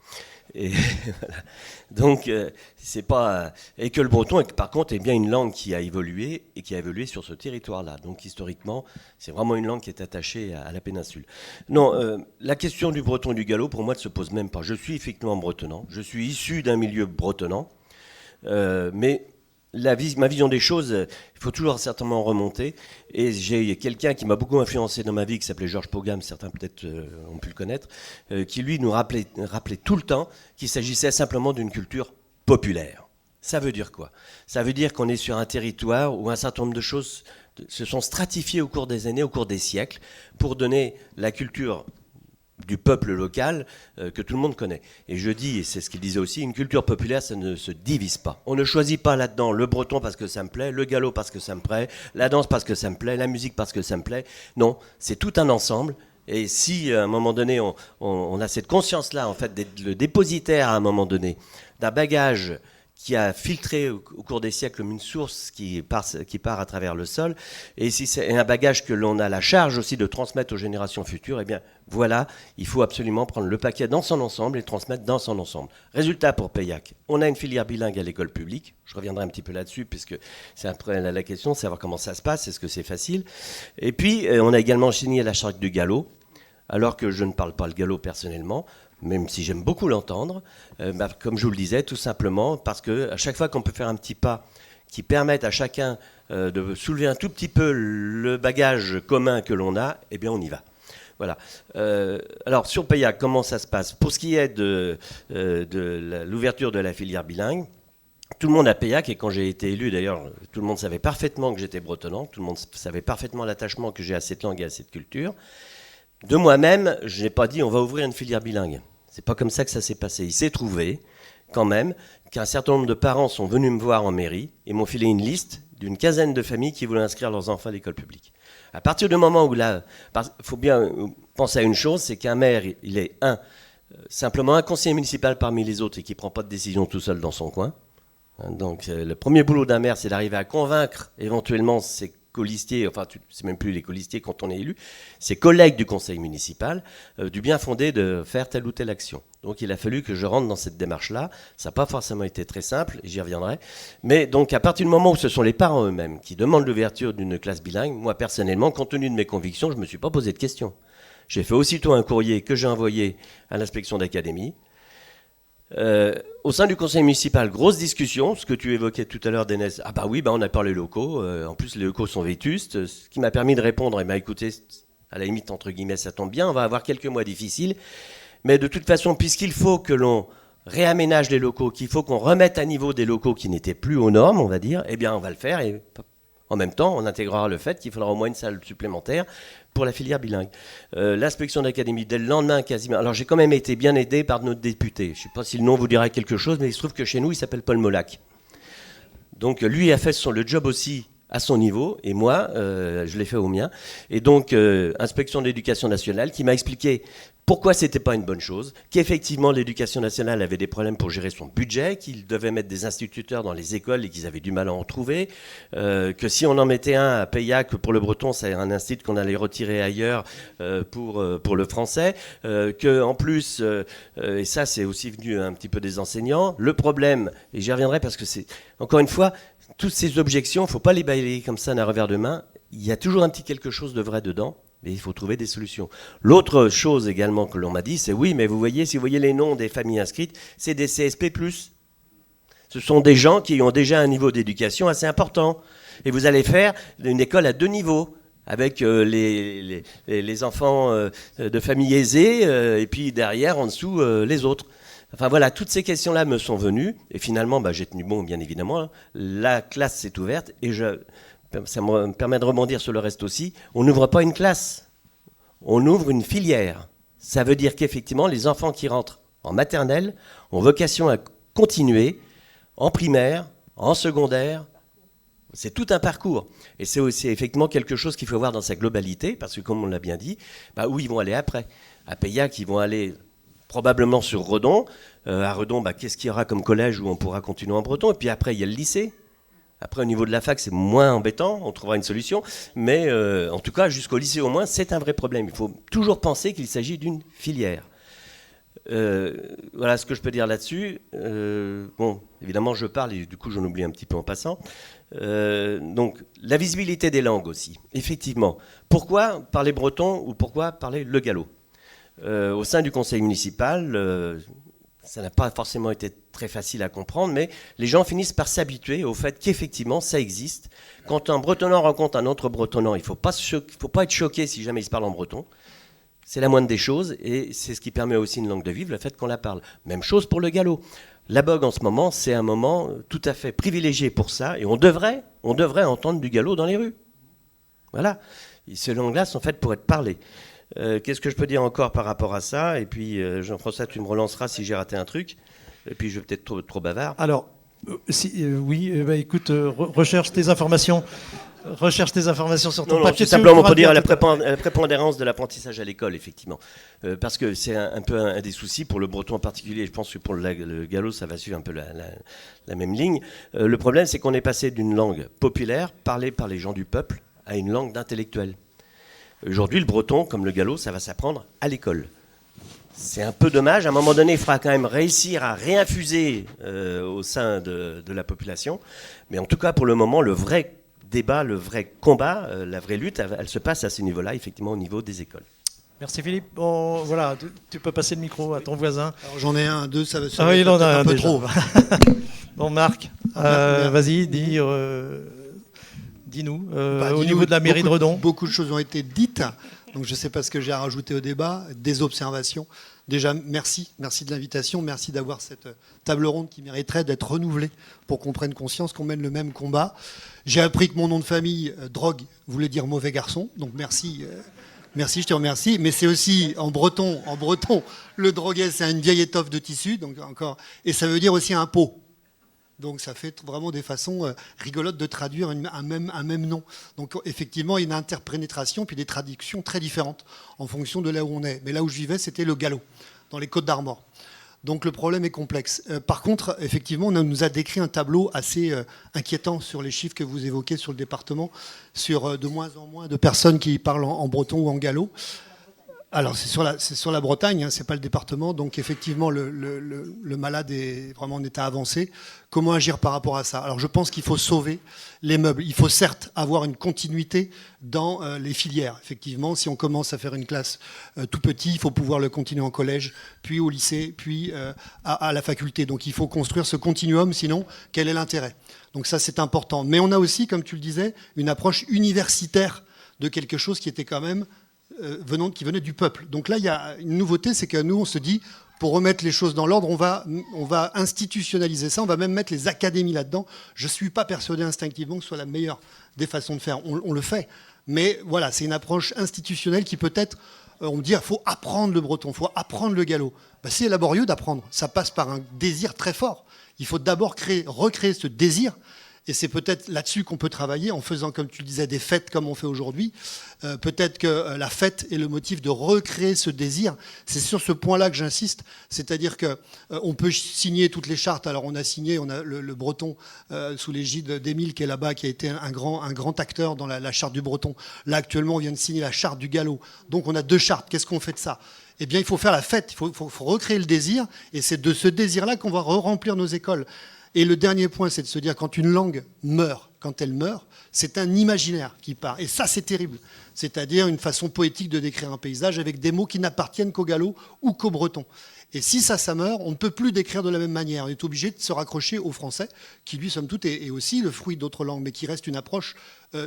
Et voilà. Donc, c'est pas. Et que le breton, par contre, est bien une langue qui a évolué et qui a évolué sur ce territoire-là. Donc, historiquement, c'est vraiment une langue qui est attachée à la péninsule. Non, la question du breton et du gallo, pour moi, ne se pose même pas. Je suis effectivement bretonnant. Je suis issu d'un milieu bretonnant. Mais ma vision des choses, il faut toujours certainement remonter. Et j'ai quelqu'un qui m'a beaucoup influencé dans ma vie, qui s'appelait Georges Pogam, certains peut-être ont pu le connaître, qui lui nous rappelait tout le temps qu'il s'agissait simplement d'une culture populaire. Ça veut dire quoi ? Ça veut dire qu'on est sur un territoire où un certain nombre de choses se sont stratifiées au cours des années, au cours des siècles, pour donner la culture du peuple local que tout le monde connaît. Et je dis, et c'est ce qu'il disait aussi, une culture populaire, ça ne se divise pas. On ne choisit pas là-dedans le breton parce que ça me plaît, le gallo parce que ça me plaît, la danse parce que ça me plaît, la musique parce que ça me plaît. Non, c'est tout un ensemble. Et si, à un moment donné, on a cette conscience-là, en fait, d'être le dépositaire, à un moment donné, d'un bagage qui a filtré au cours des siècles comme une source qui part à travers le sol. Et si c'est un bagage que l'on a la charge aussi de transmettre aux générations futures, eh bien voilà, il faut absolument prendre le paquet dans son ensemble et le transmettre dans son ensemble. Résultat pour Paillac, on a une filière bilingue à l'école publique. Je reviendrai un petit peu là-dessus puisque c'est après la question de savoir comment ça se passe, est-ce que c'est facile. Et puis on a également signé la charte du galop, alors que je ne parle pas le galop personnellement, même si j'aime beaucoup l'entendre, comme je vous le disais, tout simplement parce qu'à chaque fois qu'on peut faire un petit pas qui permette à chacun de soulever un tout petit peu le bagage commun que l'on a, eh bien on y va. Voilà. Alors sur Paillac, comment ça se passe? Pour ce qui est de l'ouverture de la filière bilingue, tout le monde à Paillac, et quand j'ai été élu d'ailleurs, tout le monde savait parfaitement que j'étais bretonnant, tout le monde savait parfaitement l'attachement que j'ai à cette langue et à cette culture. De moi-même, je n'ai pas dit on va ouvrir une filière bilingue. C'est pas comme ça que ça s'est passé. Il s'est trouvé quand même qu'un certain nombre de parents sont venus me voir en mairie et m'ont filé une liste d'une quinzaine de familles qui voulaient inscrire leurs enfants à l'école publique. À partir du moment où là, il faut bien penser à une chose, c'est qu'un maire, il est simplement un conseiller municipal parmi les autres et qui ne prend pas de décision tout seul dans son coin. Donc le premier boulot d'un maire, c'est d'arriver à convaincre éventuellement ses colistiers, enfin c'est même plus les colistiers quand on est élu, ses collègues du conseil municipal, du bien fondé de faire telle ou telle action. Donc il a fallu que je rentre dans cette démarche-là. Ça n'a pas forcément été très simple, et j'y reviendrai. Mais donc à partir du moment où ce sont les parents eux-mêmes qui demandent l'ouverture d'une classe bilingue, moi personnellement, compte tenu de mes convictions, je ne me suis pas posé de questions. J'ai fait aussitôt un courrier que j'ai envoyé à l'inspection d'académie. Au sein du conseil municipal, grosse discussion, ce que tu évoquais tout à l'heure, Dénès. Ah bah oui, on a parlé locaux, en plus les locaux sont vétustes, ce qui m'a permis de répondre, écoutez, à la limite, entre guillemets, ça tombe bien, on va avoir quelques mois difficiles, mais de toute façon, puisqu'il faut que l'on réaménage les locaux, qu'il faut qu'on remette à niveau des locaux qui n'étaient plus aux normes, on va dire, eh bien on va le faire, et en même temps, on intégrera le fait qu'il faudra au moins une salle supplémentaire pour la filière bilingue. L'inspection d'académie, dès le lendemain quasiment. Alors j'ai quand même été bien aidé par notre député. Je ne sais pas si le nom vous dira quelque chose, mais il se trouve que chez nous, il s'appelle Paul Molac. Donc lui a fait le job aussi à son niveau, et moi, je l'ai fait au mien. Et donc, inspection de l'éducation nationale qui m'a expliqué pourquoi c'était pas une bonne chose, qu'effectivement l'éducation nationale avait des problèmes pour gérer son budget, qu'ils devaient mettre des instituteurs dans les écoles et qu'ils avaient du mal à en trouver, que si on en mettait un à Paillac pour le breton, c'est un institut qu'on allait retirer ailleurs pour le français, que en plus, et ça c'est aussi venu un petit peu des enseignants, le problème, et j'y reviendrai parce que c'est, encore une fois, toutes ces objections, il ne faut pas les balayer comme ça d'un revers de main, il y a toujours un petit quelque chose de vrai dedans. Mais il faut trouver des solutions. L'autre chose également que l'on m'a dit, c'est oui, mais vous voyez, si vous voyez les noms des familles inscrites, c'est des CSP+. Ce sont des gens qui ont déjà un niveau d'éducation assez important. Et vous allez faire une école à 2 niveaux, avec les enfants de familles aisées, et puis derrière, en dessous, les autres. Enfin voilà, toutes ces questions-là me sont venues. Et finalement, j'ai tenu bon, bien évidemment. La classe s'est ouverte et ça me permet de rebondir sur le reste aussi. On n'ouvre pas une classe, on ouvre une filière. Ça veut dire qu'effectivement, les enfants qui rentrent en maternelle ont vocation à continuer en primaire, en secondaire. C'est tout un parcours. Et c'est aussi effectivement quelque chose qu'il faut voir dans sa globalité, parce que comme on l'a bien dit, où ils vont aller après? À Paillac, ils vont aller probablement sur Redon. À Redon, qu'est-ce qu'il y aura comme collège où on pourra continuer en breton? Et puis après, il y a le lycée. Après, au niveau de la fac, c'est moins embêtant, on trouvera une solution. Mais en tout cas, jusqu'au lycée au moins, c'est un vrai problème. Il faut toujours penser qu'il s'agit d'une filière. Voilà ce que je peux dire là-dessus. Bon, évidemment, je parle et du coup, j'en oublie un petit peu en passant. Donc, la visibilité des langues aussi. Effectivement. Pourquoi parler breton ou pourquoi parler le gallo? Au sein du conseil municipal, ça n'a pas forcément été très facile à comprendre, mais les gens finissent par s'habituer au fait qu'effectivement, ça existe. Quand un bretonnant rencontre un autre bretonnant, il ne faut pas être choqué si jamais il se parle en breton. C'est la moindre des choses, et c'est ce qui permet aussi une langue de vivre, le fait qu'on la parle. Même chose pour le gallo. La Bogue, en ce moment, c'est un moment tout à fait privilégié pour ça, et on devrait entendre du gallo dans les rues. Voilà. Et ces langues-là sont faites pour être parlées. Qu'est-ce que je peux dire encore par rapport à ça? Et puis, Jean-François, tu me relanceras si j'ai raté un truc. Et puis, je vais peut-être trop bavard. Alors, oui, écoute, recherche tes informations. recherche tes informations sur ton Non, papier. c'est simplement pour dire la prépondérance de l'apprentissage à l'école, effectivement. Parce que c'est un peu un des soucis pour le breton en particulier. Je pense que pour le gallo, ça va suivre un peu la même ligne. Le problème, c'est qu'on est passé d'une langue populaire, parlée par les gens du peuple, à une langue d'intellectuels. Aujourd'hui, le breton, comme le gallo, ça va s'apprendre à l'école. C'est un peu dommage. À un moment donné, il faudra quand même réussir à réinfuser au sein de la population. Mais en tout cas, pour le moment, le vrai débat, le vrai combat, la vraie lutte, elle se passe à ce niveau-là, effectivement, au niveau des écoles. Merci Philippe. Bon, voilà, tu peux passer le micro à ton voisin. Alors, j'en ai un, deux, ça va Ah oui, il en a un peu déjà. trop. Bon, Marc, vas-y, dis-nous, au niveau de la mairie de Redon. Beaucoup de choses ont été dites, donc je ne sais pas ce que j'ai à rajouter au débat, des observations. Déjà, merci de l'invitation, merci d'avoir cette table ronde qui mériterait d'être renouvelée pour qu'on prenne conscience qu'on mène le même combat. J'ai appris que mon nom de famille, Drogue, voulait dire mauvais garçon, donc merci, je te remercie. Mais c'est aussi en breton, le droguet, c'est une vieille étoffe de tissu, donc encore, et ça veut dire aussi un pot. Donc ça fait vraiment des façons rigolotes de traduire un même nom. Donc effectivement, il y a une interpénétration puis des traductions très différentes en fonction de là où on est. Mais là où je vivais, c'était le Gallo, dans les Côtes d'Armor. Donc le problème est complexe. Par contre, effectivement, on nous a décrit un tableau assez inquiétant sur les chiffres que vous évoquez sur le département, sur de moins en moins de personnes qui parlent en breton ou en gallo. Alors c'est sur la Bretagne, hein, c'est pas le département, donc effectivement le malade est vraiment en état avancé. Comment agir par rapport à ça? Alors je pense qu'il faut sauver les meubles. Il faut certes avoir une continuité dans les filières. Effectivement, si on commence à faire une classe tout petit, il faut pouvoir le continuer en collège, puis au lycée, puis à la faculté. Donc il faut construire ce continuum, sinon quel est l'intérêt? Donc ça c'est important. Mais on a aussi, comme tu le disais, une approche universitaire de quelque chose qui était quand même qui venait du peuple. Donc là, il y a une nouveauté, c'est que nous, on se dit, pour remettre les choses dans l'ordre, on va institutionnaliser ça, on va même mettre les académies là-dedans. Je ne suis pas persuadé instinctivement que ce soit la meilleure des façons de faire. On le fait. Mais voilà, c'est une approche institutionnelle qui peut-être, on me dit, il faut apprendre le breton, il faut apprendre le gallo. Ben, c'est laborieux d'apprendre. Ça passe par un désir très fort. Il faut d'abord recréer ce désir. Et c'est peut-être là-dessus qu'on peut travailler en faisant, comme tu le disais, des fêtes comme on fait aujourd'hui. Peut-être que la fête est le motif de recréer ce désir. C'est sur ce point-là que j'insiste. C'est-à-dire qu'on peut signer toutes les chartes. Alors on a signé, on a le breton sous l'égide d'Émile qui est là-bas, qui a été un grand acteur dans la charte du breton. Là actuellement, on vient de signer la charte du gallo. Donc on a 2 chartes. Qu'est-ce qu'on fait de ça? Eh bien, il faut faire la fête. Il faut recréer le désir. Et c'est de ce désir-là qu'on va remplir nos écoles. Et le dernier point, c'est de se dire quand une langue meurt, quand elle meurt, c'est un imaginaire qui part. Et ça, c'est terrible. C'est-à-dire une façon poétique de décrire un paysage avec des mots qui n'appartiennent qu'au gallo ou qu'au breton. Et si ça meurt, on ne peut plus décrire de la même manière. On est obligé de se raccrocher au français, qui lui, somme toute, est aussi le fruit d'autres langues, mais qui reste une approche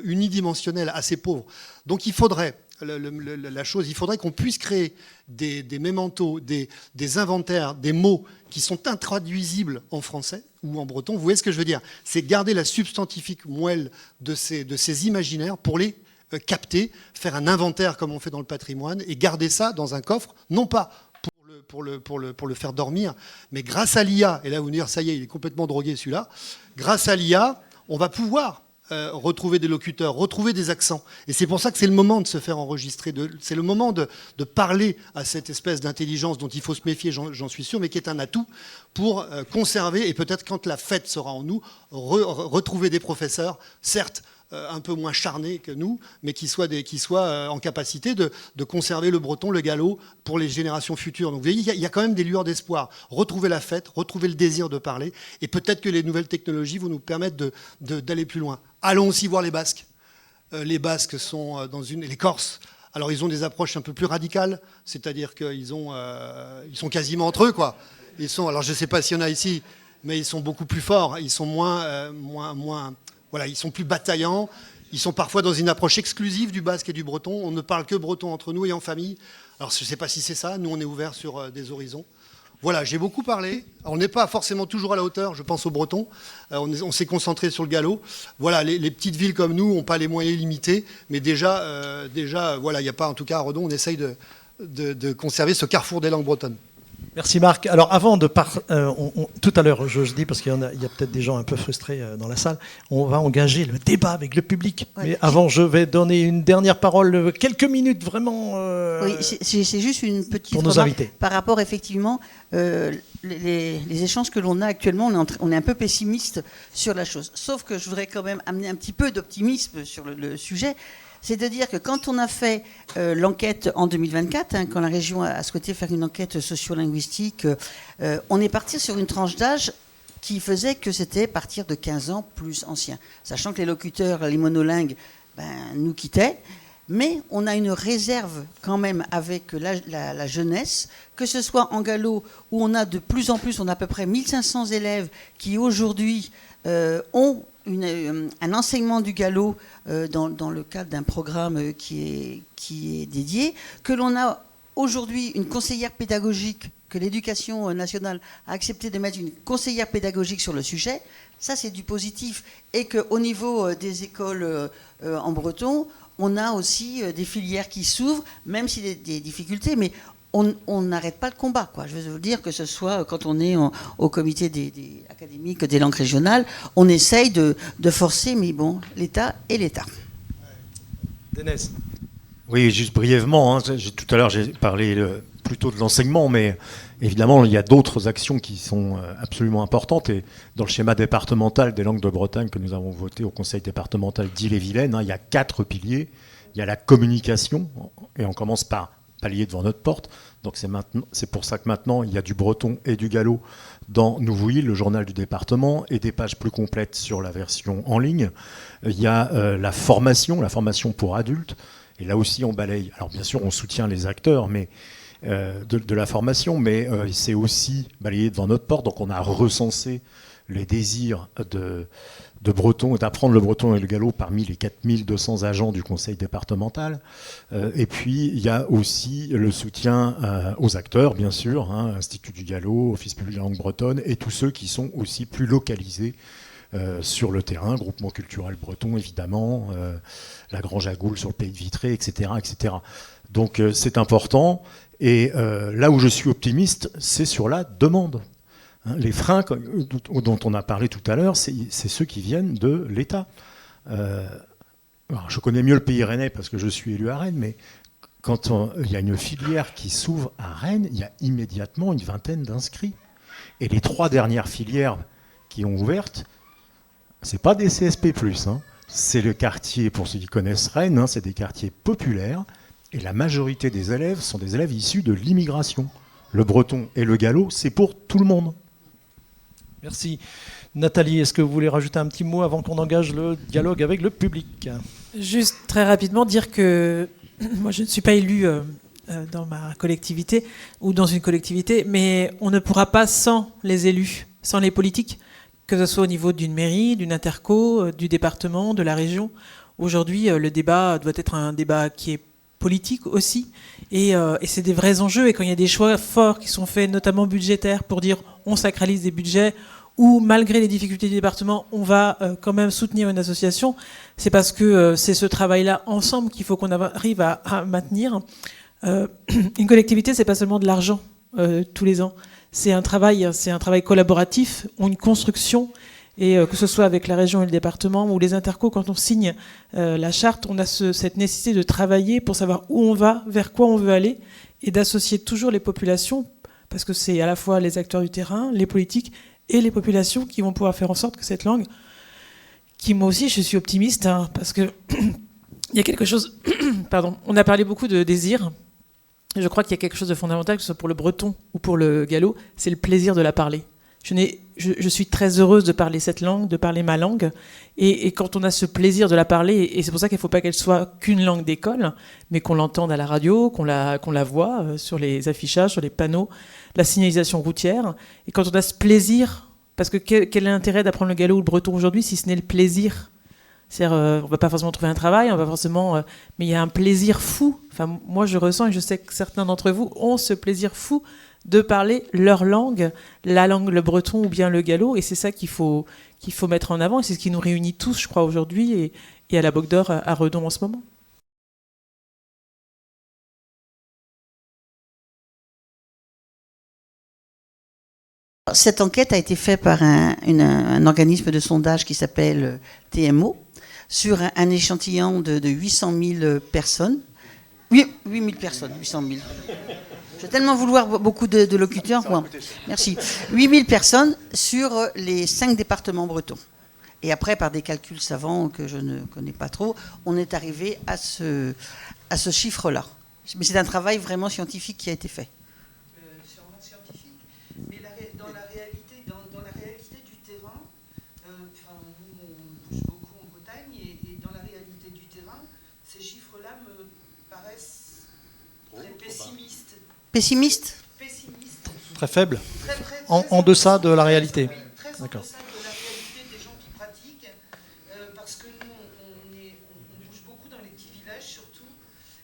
unidimensionnelle, assez pauvre. Donc il faudrait... il faudrait qu'on puisse créer des mémentos, des inventaires, des mots qui sont intraduisibles en français ou en breton. Vous voyez ce que je veux dire? C'est garder la substantifique moelle de ces imaginaires pour les capter, faire un inventaire comme on fait dans le patrimoine et garder ça dans un coffre, non pas pour le faire dormir, mais grâce à l'IA, et là vous me dire ça y est, il est complètement drogué celui-là, grâce à l'IA, on va pouvoir retrouver des locuteurs, retrouver des accents. Et c'est pour ça que c'est le moment de se faire enregistrer, c'est le moment de parler à cette espèce d'intelligence dont il faut se méfier, j'en suis sûr, mais qui est un atout pour conserver, et peut-être quand la fête sera en nous, retrouver des professeurs, certes, un peu moins charnés que nous, mais qui soient en capacité de conserver le breton, le gallo, pour les générations futures. Donc vous voyez, il y a quand même des lueurs d'espoir. Retrouver la fête, retrouver le désir de parler, et peut-être que les nouvelles technologies vont nous permettre d'aller plus loin. Allons aussi voir les Basques. Les Basques sont les Corses. Alors ils ont des approches un peu plus radicales, c'est-à-dire qu'ils sont quasiment entre eux, quoi. Alors je ne sais pas s'il y en a ici, mais ils sont beaucoup plus forts. Ils sont moins voilà, ils sont plus bataillants, ils sont parfois dans une approche exclusive du basque et du breton, on ne parle que breton entre nous et en famille. Alors je ne sais pas si c'est ça, nous on est ouvert sur des horizons. Voilà, j'ai beaucoup parlé, alors, on n'est pas forcément toujours à la hauteur, je pense au breton, on s'est concentré sur le gallo. Voilà, les petites villes comme nous n'ont pas les moyens limités, mais déjà voilà, il n'y a pas, en tout cas à Redon, on essaye de conserver ce carrefour des langues bretonnes. Merci Marc. Alors avant de tout à l'heure, je dis parce qu'il y a peut-être des gens un peu frustrés dans la salle, on va engager le débat avec le public. Ouais, mais avant, je vais donner une dernière parole, quelques minutes vraiment. Oui, c'est juste une petite pour nos invités. Par rapport effectivement les échanges que l'on a actuellement, on est un peu pessimiste sur la chose. Sauf que je voudrais quand même amener un petit peu d'optimisme sur le sujet. C'est de dire que quand on a fait l'enquête en 2024, quand la région a souhaité faire une enquête sociolinguistique, on est parti sur une tranche d'âge qui faisait que c'était partir de 15 ans plus anciens. Sachant que les locuteurs, les monolingues, nous quittaient. Mais on a une réserve quand même avec la jeunesse, que ce soit en gallo, où on a de plus en plus, on a à peu près 1500 élèves qui aujourd'hui ont un enseignement du gallo dans le cadre d'un programme qui est dédié, que l'on a aujourd'hui une conseillère pédagogique, que l'Éducation nationale a accepté de mettre une conseillère pédagogique sur le sujet. Ça, c'est du positif. Et qu'au niveau des écoles en breton, on a aussi des filières qui s'ouvrent, même s'il y a des difficultés, mais on n'arrête pas le combat, quoi. Je veux vous dire que ce soit quand on est au comité des académiques des langues régionales, on essaye de forcer, mais bon, l'État est l'État. Dénès. Oui, juste brièvement, tout à l'heure j'ai parlé plutôt de l'enseignement, mais évidemment il y a d'autres actions qui sont absolument importantes. Et dans le schéma départemental des langues de Bretagne que nous avons voté au Conseil départemental d'Ille-et-Vilaine, il y a 4 piliers. Il y a la communication, et on commence par palier devant notre porte. Donc c'est pour ça que maintenant il y a du breton et du gallo dans Nouveau-Île, le journal du département, et des pages plus complètes sur la version en ligne. Il y a la formation pour adultes, et là aussi on balaye. Alors bien sûr on soutient les acteurs mais de la formation, mais c'est aussi balayé devant notre porte. Donc on a recensé les désirs de breton et d'apprendre le breton et le gallo parmi les 4200 agents du conseil départemental. Et puis, il y a aussi le soutien aux acteurs, bien sûr, Institut du Gallo, Office public de la langue bretonne, et tous ceux qui sont aussi plus localisés sur le terrain, groupement culturel breton, évidemment, la Grange à Goul sur le Pays de Vitré, etc. etc. Donc, c'est important. Et là où je suis optimiste, c'est sur la demande. Les freins dont on a parlé tout à l'heure, c'est ceux qui viennent de l'État. Je connais mieux le Pays rennais parce que je suis élu à Rennes, mais quand il y a une filière qui s'ouvre à Rennes, il y a immédiatement une vingtaine d'inscrits. Et les 3 dernières filières qui ont ouvertes, c'est pas des CSP+, c'est le quartier, pour ceux qui connaissent Rennes, c'est des quartiers populaires, et la majorité des élèves sont des élèves issus de l'immigration. Le breton et le gallo, c'est pour tout le monde. Merci. Nathalie, est-ce que vous voulez rajouter un petit mot avant qu'on engage le dialogue avec le public ? Juste très rapidement dire que moi je ne suis pas élue dans ma collectivité ou dans une collectivité, mais on ne pourra pas sans les élus, sans les politiques, que ce soit au niveau d'une mairie, d'une interco, du département, de la région. Aujourd'hui, le débat doit être un débat qui est politique aussi, et c'est des vrais enjeux. Et quand il y a des choix forts qui sont faits, notamment budgétaires, pour dire on sacralise des budgets, ou malgré les difficultés du département, on va quand même soutenir une association, c'est parce que c'est ce travail-là ensemble qu'il faut qu'on arrive à maintenir. Une collectivité, c'est pas seulement de l'argent tous les ans, c'est un travail collaboratif, une construction. Et que ce soit avec la région et le département ou les intercos, quand on signe la charte, on a cette nécessité de travailler pour savoir où on va, vers quoi on veut aller, et d'associer toujours les populations, parce que c'est à la fois les acteurs du terrain, les politiques et les populations qui vont pouvoir faire en sorte que cette langue, qui moi aussi je suis optimiste, parce que il y a quelque chose, pardon, on a parlé beaucoup de désir, je crois qu'il y a quelque chose de fondamental, que ce soit pour le breton ou pour le gallo, c'est le plaisir de la parler. Je suis très heureuse de parler cette langue, de parler ma langue, et quand on a ce plaisir de la parler, et c'est pour ça qu'il ne faut pas qu'elle soit qu'une langue d'école, mais qu'on l'entende à la radio, qu'on la voit sur les affichages, sur les panneaux, la signalisation routière, et quand on a ce plaisir, parce que quel est l'intérêt d'apprendre le gallo ou le breton aujourd'hui si ce n'est le plaisir ? C'est-à-dire, on ne va pas forcément trouver un travail, on va forcément, mais il y a un plaisir fou. Enfin, moi je ressens, et je sais que certains d'entre vous ont ce plaisir fou de parler leur langue, la langue, le breton ou bien le gallo, et c'est ça qu'il faut mettre en avant, et c'est ce qui nous réunit tous, je crois, aujourd'hui, et à la Boque d'Or à Redon en ce moment. Cette enquête a été faite par un organisme de sondage qui s'appelle TMO sur un échantillon de 800 000 personnes. Oui, 8 000 personnes, 800 000. Je vais tellement vouloir beaucoup de locuteurs. Bon, merci. 8 000 personnes sur les 5 départements bretons. Et après, par des calculs savants que je ne connais pas trop, on est arrivé à ce chiffre-là. Mais c'est un travail vraiment scientifique qui a été fait. Sûrement scientifique, mais dans la réalité du terrain, nous on bouge beaucoup en Bretagne, et dans la réalité du terrain, ces chiffres-là me paraissent très pessimistes. Pessimistes ? Pessimistes. Très faible. Très En deçà de la réalité. Oui, très en D'accord. deçà de la réalité des gens qui pratiquent, parce que nous, on bouge beaucoup dans les petits villages surtout,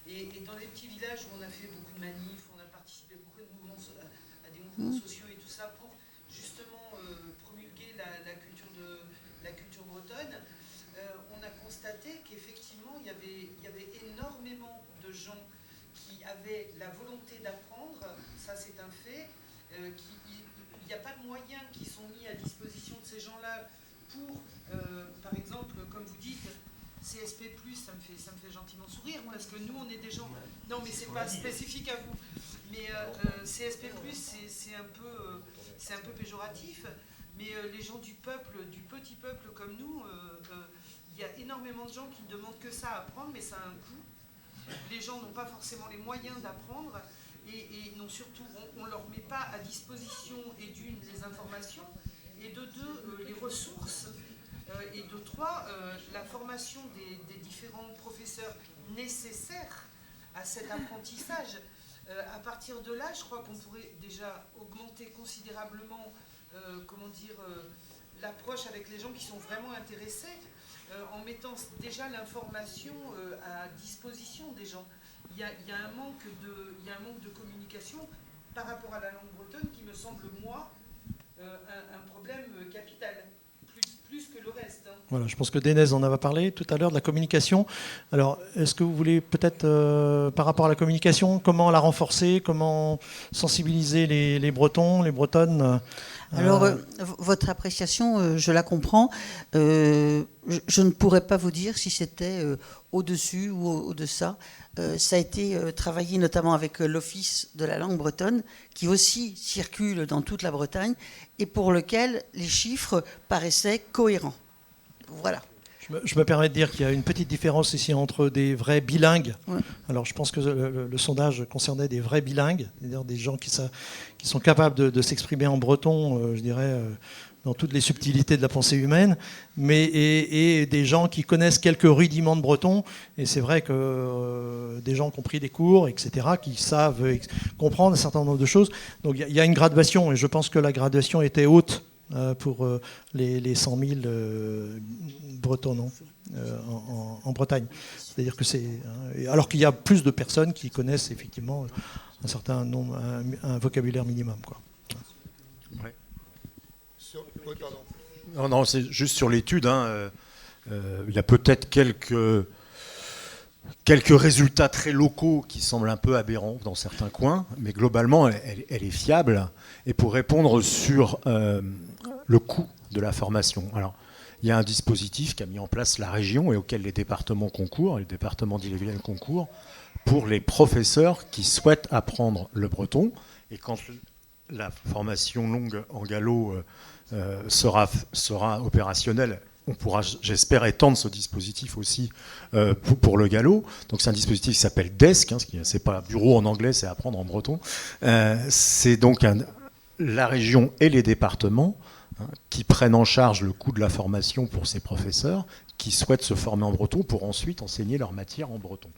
et dans les petits villages où on a fait beaucoup de manifs, on a participé beaucoup à des mouvements sociaux et tout ça pour justement promulguer la culture bretonne, on a constaté qu'effectivement il y avait énormément de gens qui avaient la volonté d'apprendre, ça c'est un fait, il n'y a pas de moyens qui sont mis à disposition de ces gens-là pour, par exemple, comme vous dites, CSP+, ça me fait gentiment sourire, parce que nous, on est des gens... Non, mais c'est pas spécifique à vous. Mais CSP+, c'est un peu péjoratif, mais les gens du peuple, du petit peuple comme nous, il y a énormément de gens qui ne demandent que ça à apprendre, mais ça a un coût. Les gens n'ont pas forcément les moyens d'apprendre, et non, surtout, on ne leur met pas à disposition, et d'une, les informations, et de deux, les ressources, et de trois, la formation des différents professeurs nécessaires à cet apprentissage. À partir de là, je crois qu'on pourrait déjà augmenter considérablement l'approche avec les gens qui sont vraiment intéressés, en mettant déjà l'information à disposition des gens. Il y a un manque de communication par rapport à la langue bretonne qui me semble, moi, un problème capital, plus que le reste. Hein. Voilà, je pense que Dénès en avait parlé tout à l'heure de la communication. Alors, est-ce que vous voulez peut-être, par rapport à la communication, comment la renforcer, comment sensibiliser les Bretons, les Bretonnes Alors, votre appréciation, je la comprends. Je ne pourrais pas vous dire si c'était au-dessus ou au-deçà. Ça a été travaillé notamment avec l'Office de la langue bretonne, qui aussi circule dans toute la Bretagne, et pour lequel les chiffres paraissaient cohérents. Voilà. Je me permets de dire qu'il y a une petite différence ici entre des vrais bilingues. Ouais. Alors, je pense que le sondage concernait des vrais bilingues, c'est-à-dire des gens qui sont capables de s'exprimer en breton, je dirais, dans toutes les subtilités de la pensée humaine, et des gens qui connaissent quelques rudiments de breton. Et c'est vrai que des gens qui ont pris des cours, etc., qui savent comprendre un certain nombre de choses. Donc, il y a une graduation, et je pense que la graduation était haute pour les 100 000 Bretons en Bretagne. C'est-à-dire que c'est... Alors qu'il y a plus de personnes qui connaissent effectivement un certain nombre, un vocabulaire minimum, quoi. Ouais. Non, c'est juste sur l'étude. Il y a peut-être quelques résultats très locaux qui semblent un peu aberrants dans certains coins, mais globalement, elle est fiable. Et pour répondre sur le coût de la formation. Alors, il y a un dispositif qu'a mis en place la région et auquel les départements concourent, les départements d'Ille-et-Vilaine concourent, pour les professeurs qui souhaitent apprendre le breton. Et quand la formation longue en gallo sera opérationnelle, on pourra, j'espère, étendre ce dispositif aussi pour le gallo. Donc c'est un dispositif qui s'appelle DESC, c'est pas bureau en anglais, c'est apprendre en breton. C'est donc la région et les départements qui prennent en charge le coût de la formation pour ces professeurs qui souhaitent se former en breton pour ensuite enseigner leur matière en breton.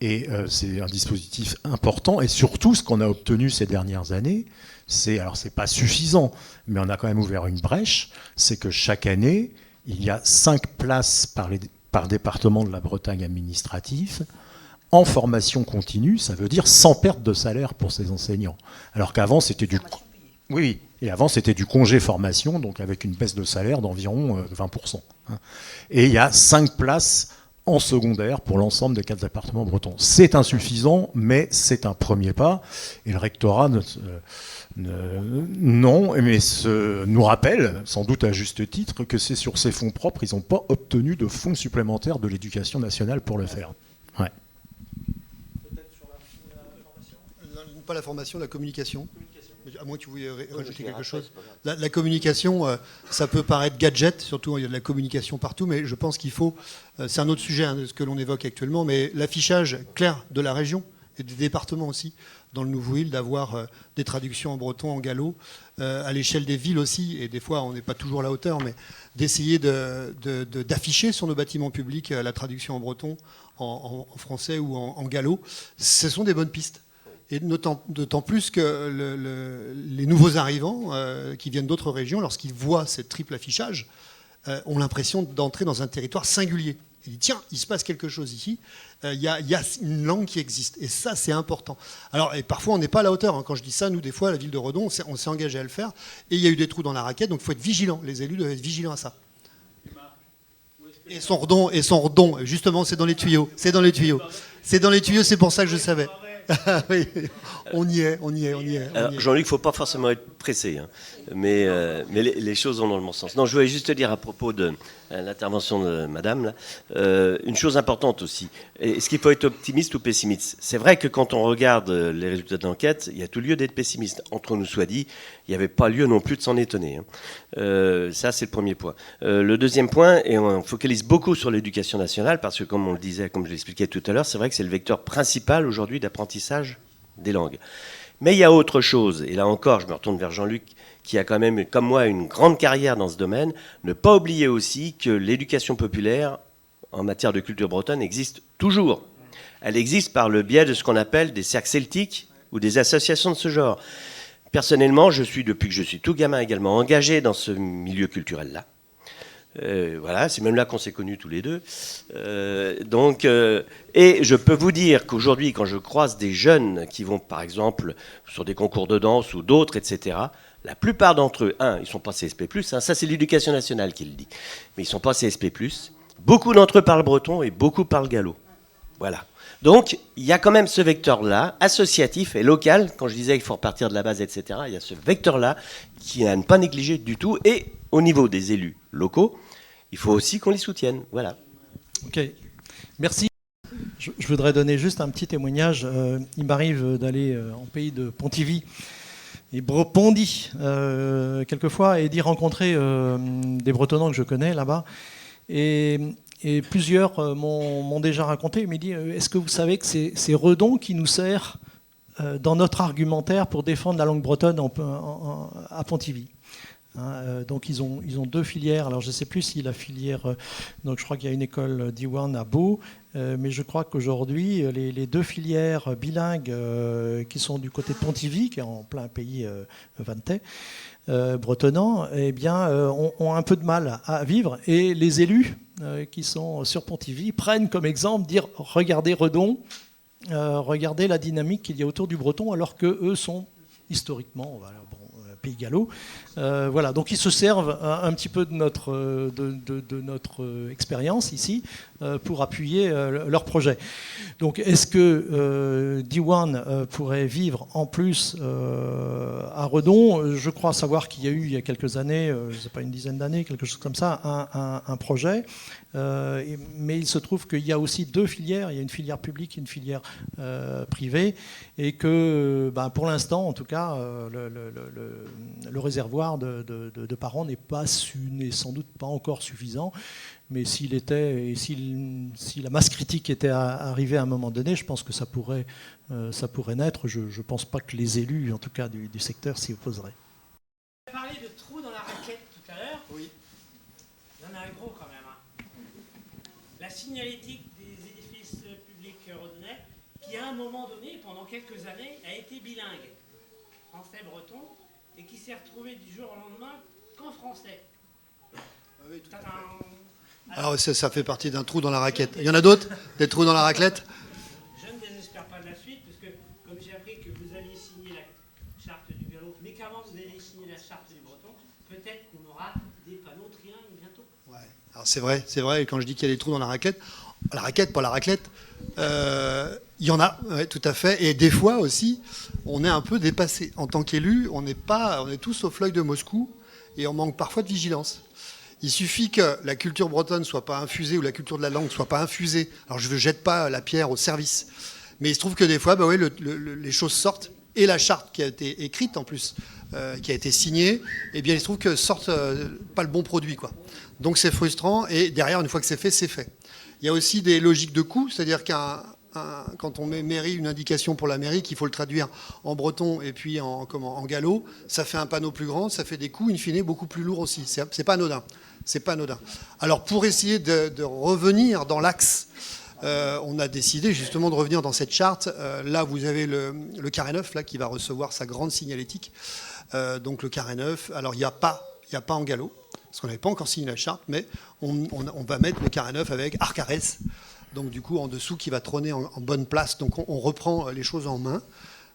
Et c'est un dispositif important. Et surtout, ce qu'on a obtenu ces dernières années, alors c'est pas suffisant, mais on a quand même ouvert une brèche, c'est que chaque année, il y a 5 places par département de la Bretagne administrative en formation continue, ça veut dire sans perte de salaire pour ces enseignants. Alors qu'avant, c'était du congé formation, donc avec une baisse de salaire d'environ 20%. Et il y a 5 places en secondaire pour l'ensemble des 4 départements bretons. C'est insuffisant, mais c'est un premier pas. Et le rectorat nous rappelle, sans doute à juste titre, que c'est sur ces fonds propres, ils n'ont pas obtenu de fonds supplémentaires de l'éducation nationale pour le faire. Ouais. Peut-être sur la formation. Pas la formation, la communication. À moins que tu voulais rajouter quelque chose. La communication, ça peut paraître gadget, surtout il y a de la communication partout, mais je pense qu'il faut, c'est un autre sujet de ce que l'on évoque actuellement, mais l'affichage clair de la région et des départements aussi, dans le Nouveau-Île, d'avoir des traductions en breton, en gallo, à l'échelle des villes aussi, et des fois on n'est pas toujours à la hauteur, mais d'essayer d'afficher sur nos bâtiments publics la traduction en breton, en français ou en gallo, ce sont des bonnes pistes. Et d'autant plus que les nouveaux arrivants qui viennent d'autres régions, lorsqu'ils voient ce triple affichage, ont l'impression d'entrer dans un territoire singulier. Ils disent, tiens, il se passe quelque chose ici, il y a une langue qui existe. Et ça, c'est important. Alors, et parfois, on n'est pas à la hauteur. Hein. Quand je dis ça, nous, des fois, à la ville de Redon, on s'est engagé à le faire. Et il y a eu des trous dans la raquette, donc il faut être vigilant. Les élus doivent être vigilants à ça. Et son redon, justement, c'est dans les tuyaux. C'est dans les tuyaux. C'est dans les tuyaux, c'est pour ça que je savais. Oui, on y est. Alors, Jean-Luc, il ne faut pas forcément être pressé, hein, mais les choses vont dans le bon sens. Non, je voulais juste te dire à propos de l'intervention de madame, là, une chose importante aussi. Est-ce qu'il faut être optimiste ou pessimiste? C'est vrai que quand on regarde les résultats d'enquête, il y a tout lieu d'être pessimiste. Entre nous soit dit, il n'y avait pas lieu non plus de s'en étonner. Hein. Ça, c'est le premier point. Le deuxième point, et on focalise beaucoup sur l'éducation nationale, parce que comme on le disait, comme je l'expliquais tout à l'heure, c'est vrai que c'est le vecteur principal aujourd'hui d'apprentissage des langues. Mais il y a autre chose, et là encore, je me retourne vers Jean-Luc, qui a quand même, comme moi, une grande carrière dans ce domaine. Ne pas oublier aussi que l'éducation populaire, en matière de culture bretonne, existe toujours. Elle existe par le biais de ce qu'on appelle des cercles celtiques ou des associations de ce genre. Personnellement, je suis, depuis que je suis tout gamin également, engagé dans ce milieu culturel-là. Voilà, c'est même là qu'on s'est connus tous les deux. Et je peux vous dire qu'aujourd'hui, quand je croise des jeunes qui vont, par exemple, sur des concours de danse ou d'autres, etc., la plupart d'entre eux, ils ne sont pas CSP+, hein, ça c'est l'éducation nationale qui le dit, mais ils ne sont pas CSP+. Beaucoup d'entre eux parlent breton et beaucoup parlent gallo. Voilà. Donc, il y a quand même ce vecteur-là, associatif et local. Quand je disais qu'il faut repartir de la base, etc., il y a ce vecteur-là qui est à ne pas négliger du tout. Et au niveau des élus locaux, il faut aussi qu'on les soutienne. Voilà. Ok. Merci. Je voudrais donner juste un petit témoignage. Il m'arrive d'aller en pays de Pontivy et Pondy, quelquefois, et d'y rencontrer des Bretonnants que je connais là-bas. Et plusieurs m'ont déjà raconté, ils m'ont dit, est-ce que vous savez que c'est Redon qui nous sert dans notre argumentaire pour défendre la langue bretonne à Pontivy? Donc ils ont 2 filières. Alors je ne sais plus si la filière, donc je crois qu'il y a une école d'Iwan à Beau, mais je crois qu'aujourd'hui les 2 filières bilingues qui sont du côté de Pontivy, qui est en plein pays vantais, bretonnant, eh bien, ont un peu de mal à vivre. Et les élus qui sont sur Pontivy prennent comme exemple, dire regardez Redon, regardez la dynamique qu'il y a autour du breton, alors qu'eux sont historiquement pays gallo. Voilà, donc ils se servent un petit peu de notre expérience ici pour appuyer leur projet. Donc est-ce que Diwan pourrait vivre en plus à Redon? Je crois savoir qu'il y a eu il y a quelques années, je ne sais pas, une dizaine d'années, quelque chose comme ça, un projet. Mais il se trouve qu'il y a aussi 2 filières, il y a une filière publique et une filière privée, et que pour l'instant, en tout cas, le réservoir de parents n'est sans doute pas encore suffisant, mais s'il était, et si la masse critique était arrivée à un moment donné, je pense que ça pourrait naître. Je ne pense pas que les élus, en tout cas du secteur, s'y opposeraient. Vous avez parlé de trous dans la raquette tout à l'heure. Oui. Il y en a un gros quand même. Hein. La signalétique des édifices publics redonnais, qui à un moment donné, pendant quelques années, a été bilingue, français-breton, et qui s'est retrouvé du jour au lendemain qu'en français. Oui, tout à fait. Alors ça fait partie d'un trou dans la raquette. Il y en a d'autres? Des trous dans la raclette? Je ne désespère pas de la suite, parce que comme j'ai appris que vous alliez signer la charte du gallo, mais qu'avant vous alliez signer la charte du breton, peut-être qu'on aura des panneaux trilingues bientôt. Ouais. Alors c'est vrai, et quand je dis qu'il y a des trous dans la raquette, La raquette, pas la raclette. Il y en a, ouais, tout à fait. Et des fois aussi, on est un peu dépassé. En tant qu'élu, on est tous au fleuil de Moscou et on manque parfois de vigilance. Il suffit que la culture bretonne soit pas infusée ou la culture de la langue soit pas infusée. Alors je ne jette pas la pierre au service, mais il se trouve que des fois, les choses sortent et la charte qui a été écrite en plus, qui a été signée, eh bien il se trouve que sortent pas le bon produit, quoi. Donc c'est frustrant et derrière, une fois que c'est fait, c'est fait. Il y a aussi des logiques de coût, c'est-à-dire quand on met mairie, une indication pour la mairie, qu'il faut le traduire en breton et puis en gallo, ça fait un panneau plus grand, ça fait des coûts in fine beaucoup plus lourds aussi. C'est pas anodin. C'est pas anodin. Alors pour essayer de revenir dans l'axe, on a décidé justement de revenir dans cette charte. Là, vous avez le carré neuf là, qui va recevoir sa grande signalétique. Donc le carré neuf, alors il n'y a pas en gallo, parce qu'on n'avait pas encore signé la charte, mais on va mettre le carré neuf avec Arcarès. Donc du coup, en dessous, qui va trôner en bonne place. Donc on reprend les choses en main.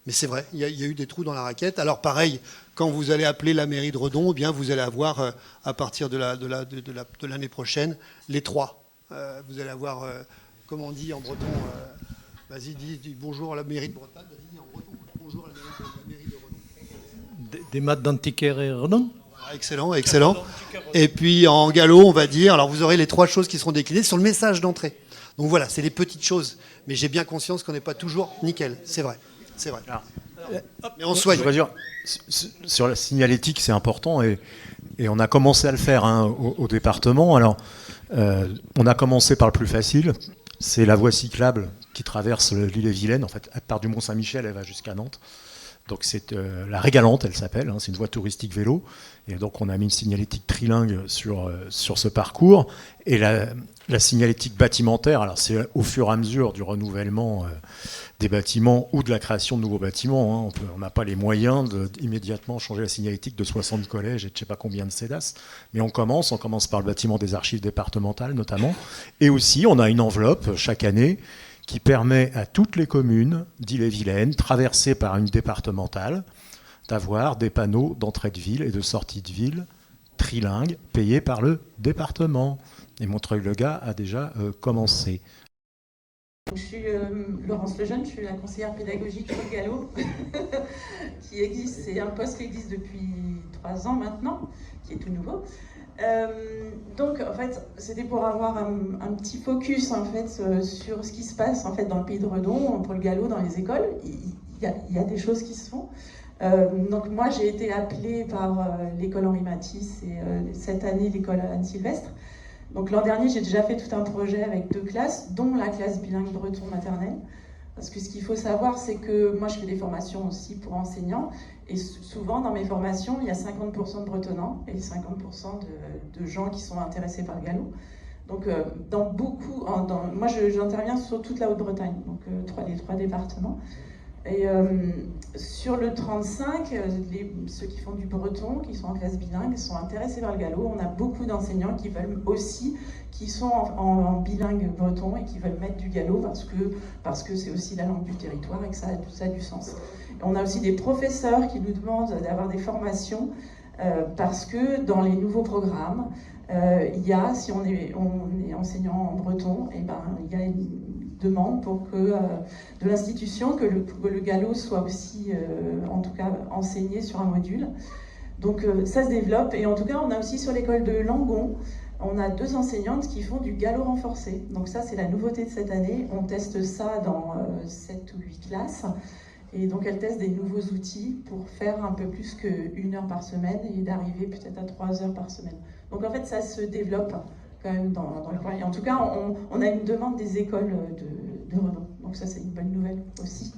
Mais c'est vrai, il y a eu des trous dans la raquette. Alors pareil, quand vous allez appeler la mairie de Redon, eh bien, vous allez avoir, à partir de l'année prochaine, les trois. Vous allez avoir, comment on dit en breton, vas-y, dis bonjour à la mairie de Bretagne. Vas-y, dis en breton, bonjour à la mairie de Redon. Des maths d'Antiquaire et Redon. Excellent, excellent. Et puis en gallo, on va dire, alors vous aurez les trois choses qui seront déclinées sur le message d'entrée. Donc voilà, c'est les petites choses. Mais j'ai bien conscience qu'on n'est pas toujours nickel. C'est vrai. C'est vrai. Mais on soigne. Je veux dire, sur la signalétique, c'est important et on a commencé à le faire au département. Alors, on a commencé par le plus facile. C'est la voie cyclable qui traverse l'île-et-Vilaine. En fait, elle part du Mont-Saint-Michel, elle va jusqu'à Nantes. Donc c'est la Régalante, elle s'appelle. C'est une voie touristique vélo. Et donc on a mis une signalétique trilingue sur ce parcours. Et la signalétique bâtimentaire, alors c'est au fur et à mesure du renouvellement des bâtiments ou de la création de nouveaux bâtiments. On n'a pas les moyens d'immédiatement changer la signalétique de 60 collèges et de je ne sais pas combien de CEDAS. Mais on commence par le bâtiment des archives départementales notamment. Et aussi, on a une enveloppe chaque année qui permet à toutes les communes d'Ille-et-Vilaine, traversées par une départementale, d'avoir des panneaux d'entrée de ville et de sortie de ville trilingues payés par le département. Et Montreuil-le-Gard a déjà commencé. Je suis Laurence Lejeune, je suis la conseillère pédagogique au gallo, qui existe, c'est un poste qui existe depuis 3 ans maintenant, qui est tout nouveau. Donc en fait, c'était pour avoir un petit focus en fait sur ce qui se passe en fait dans le pays de Redon pour le gallo dans les écoles. Il y a des choses qui se font. Donc moi j'ai été appelée par l'école Henri Matisse et cette année l'école Anne-Sylvestre. Donc l'an dernier j'ai déjà fait tout un projet avec 2 classes, dont la classe bilingue breton maternelle. Parce que ce qu'il faut savoir, c'est que moi je fais des formations aussi pour enseignants, et souvent dans mes formations, il y a 50% de bretonnants et 50% de gens qui sont intéressés par le gallo. Donc moi j'interviens sur toute la Haute-Bretagne, donc les 3 départements. Et sur le 35, ceux qui font du breton, qui sont en classe bilingue, sont intéressés par le gallo. On a beaucoup d'enseignants qui veulent aussi, qui sont en bilingue breton et qui veulent mettre du gallo parce que c'est aussi la langue du territoire et que ça a du sens. Et on a aussi des professeurs qui nous demandent d'avoir des formations parce que dans les nouveaux programmes, il y a, si on est enseignant en breton, et ben, il y a une demande pour que de l'institution que le gallo soit aussi, en tout cas, enseigné sur un module. Donc ça se développe, et en tout cas, on a aussi sur l'école de Langon, on a 2 enseignantes qui font du gallo renforcé. Donc ça, c'est la nouveauté de cette année. On teste ça dans 7 ou 8 classes. Et donc, elles testent des nouveaux outils pour faire un peu plus qu'1 heure par semaine et d'arriver peut-être à 3 heures par semaine. Donc, en fait, ça se développe quand même dans le coin. Et en tout cas, on a une demande des écoles de Redon. Donc ça, c'est une bonne nouvelle aussi.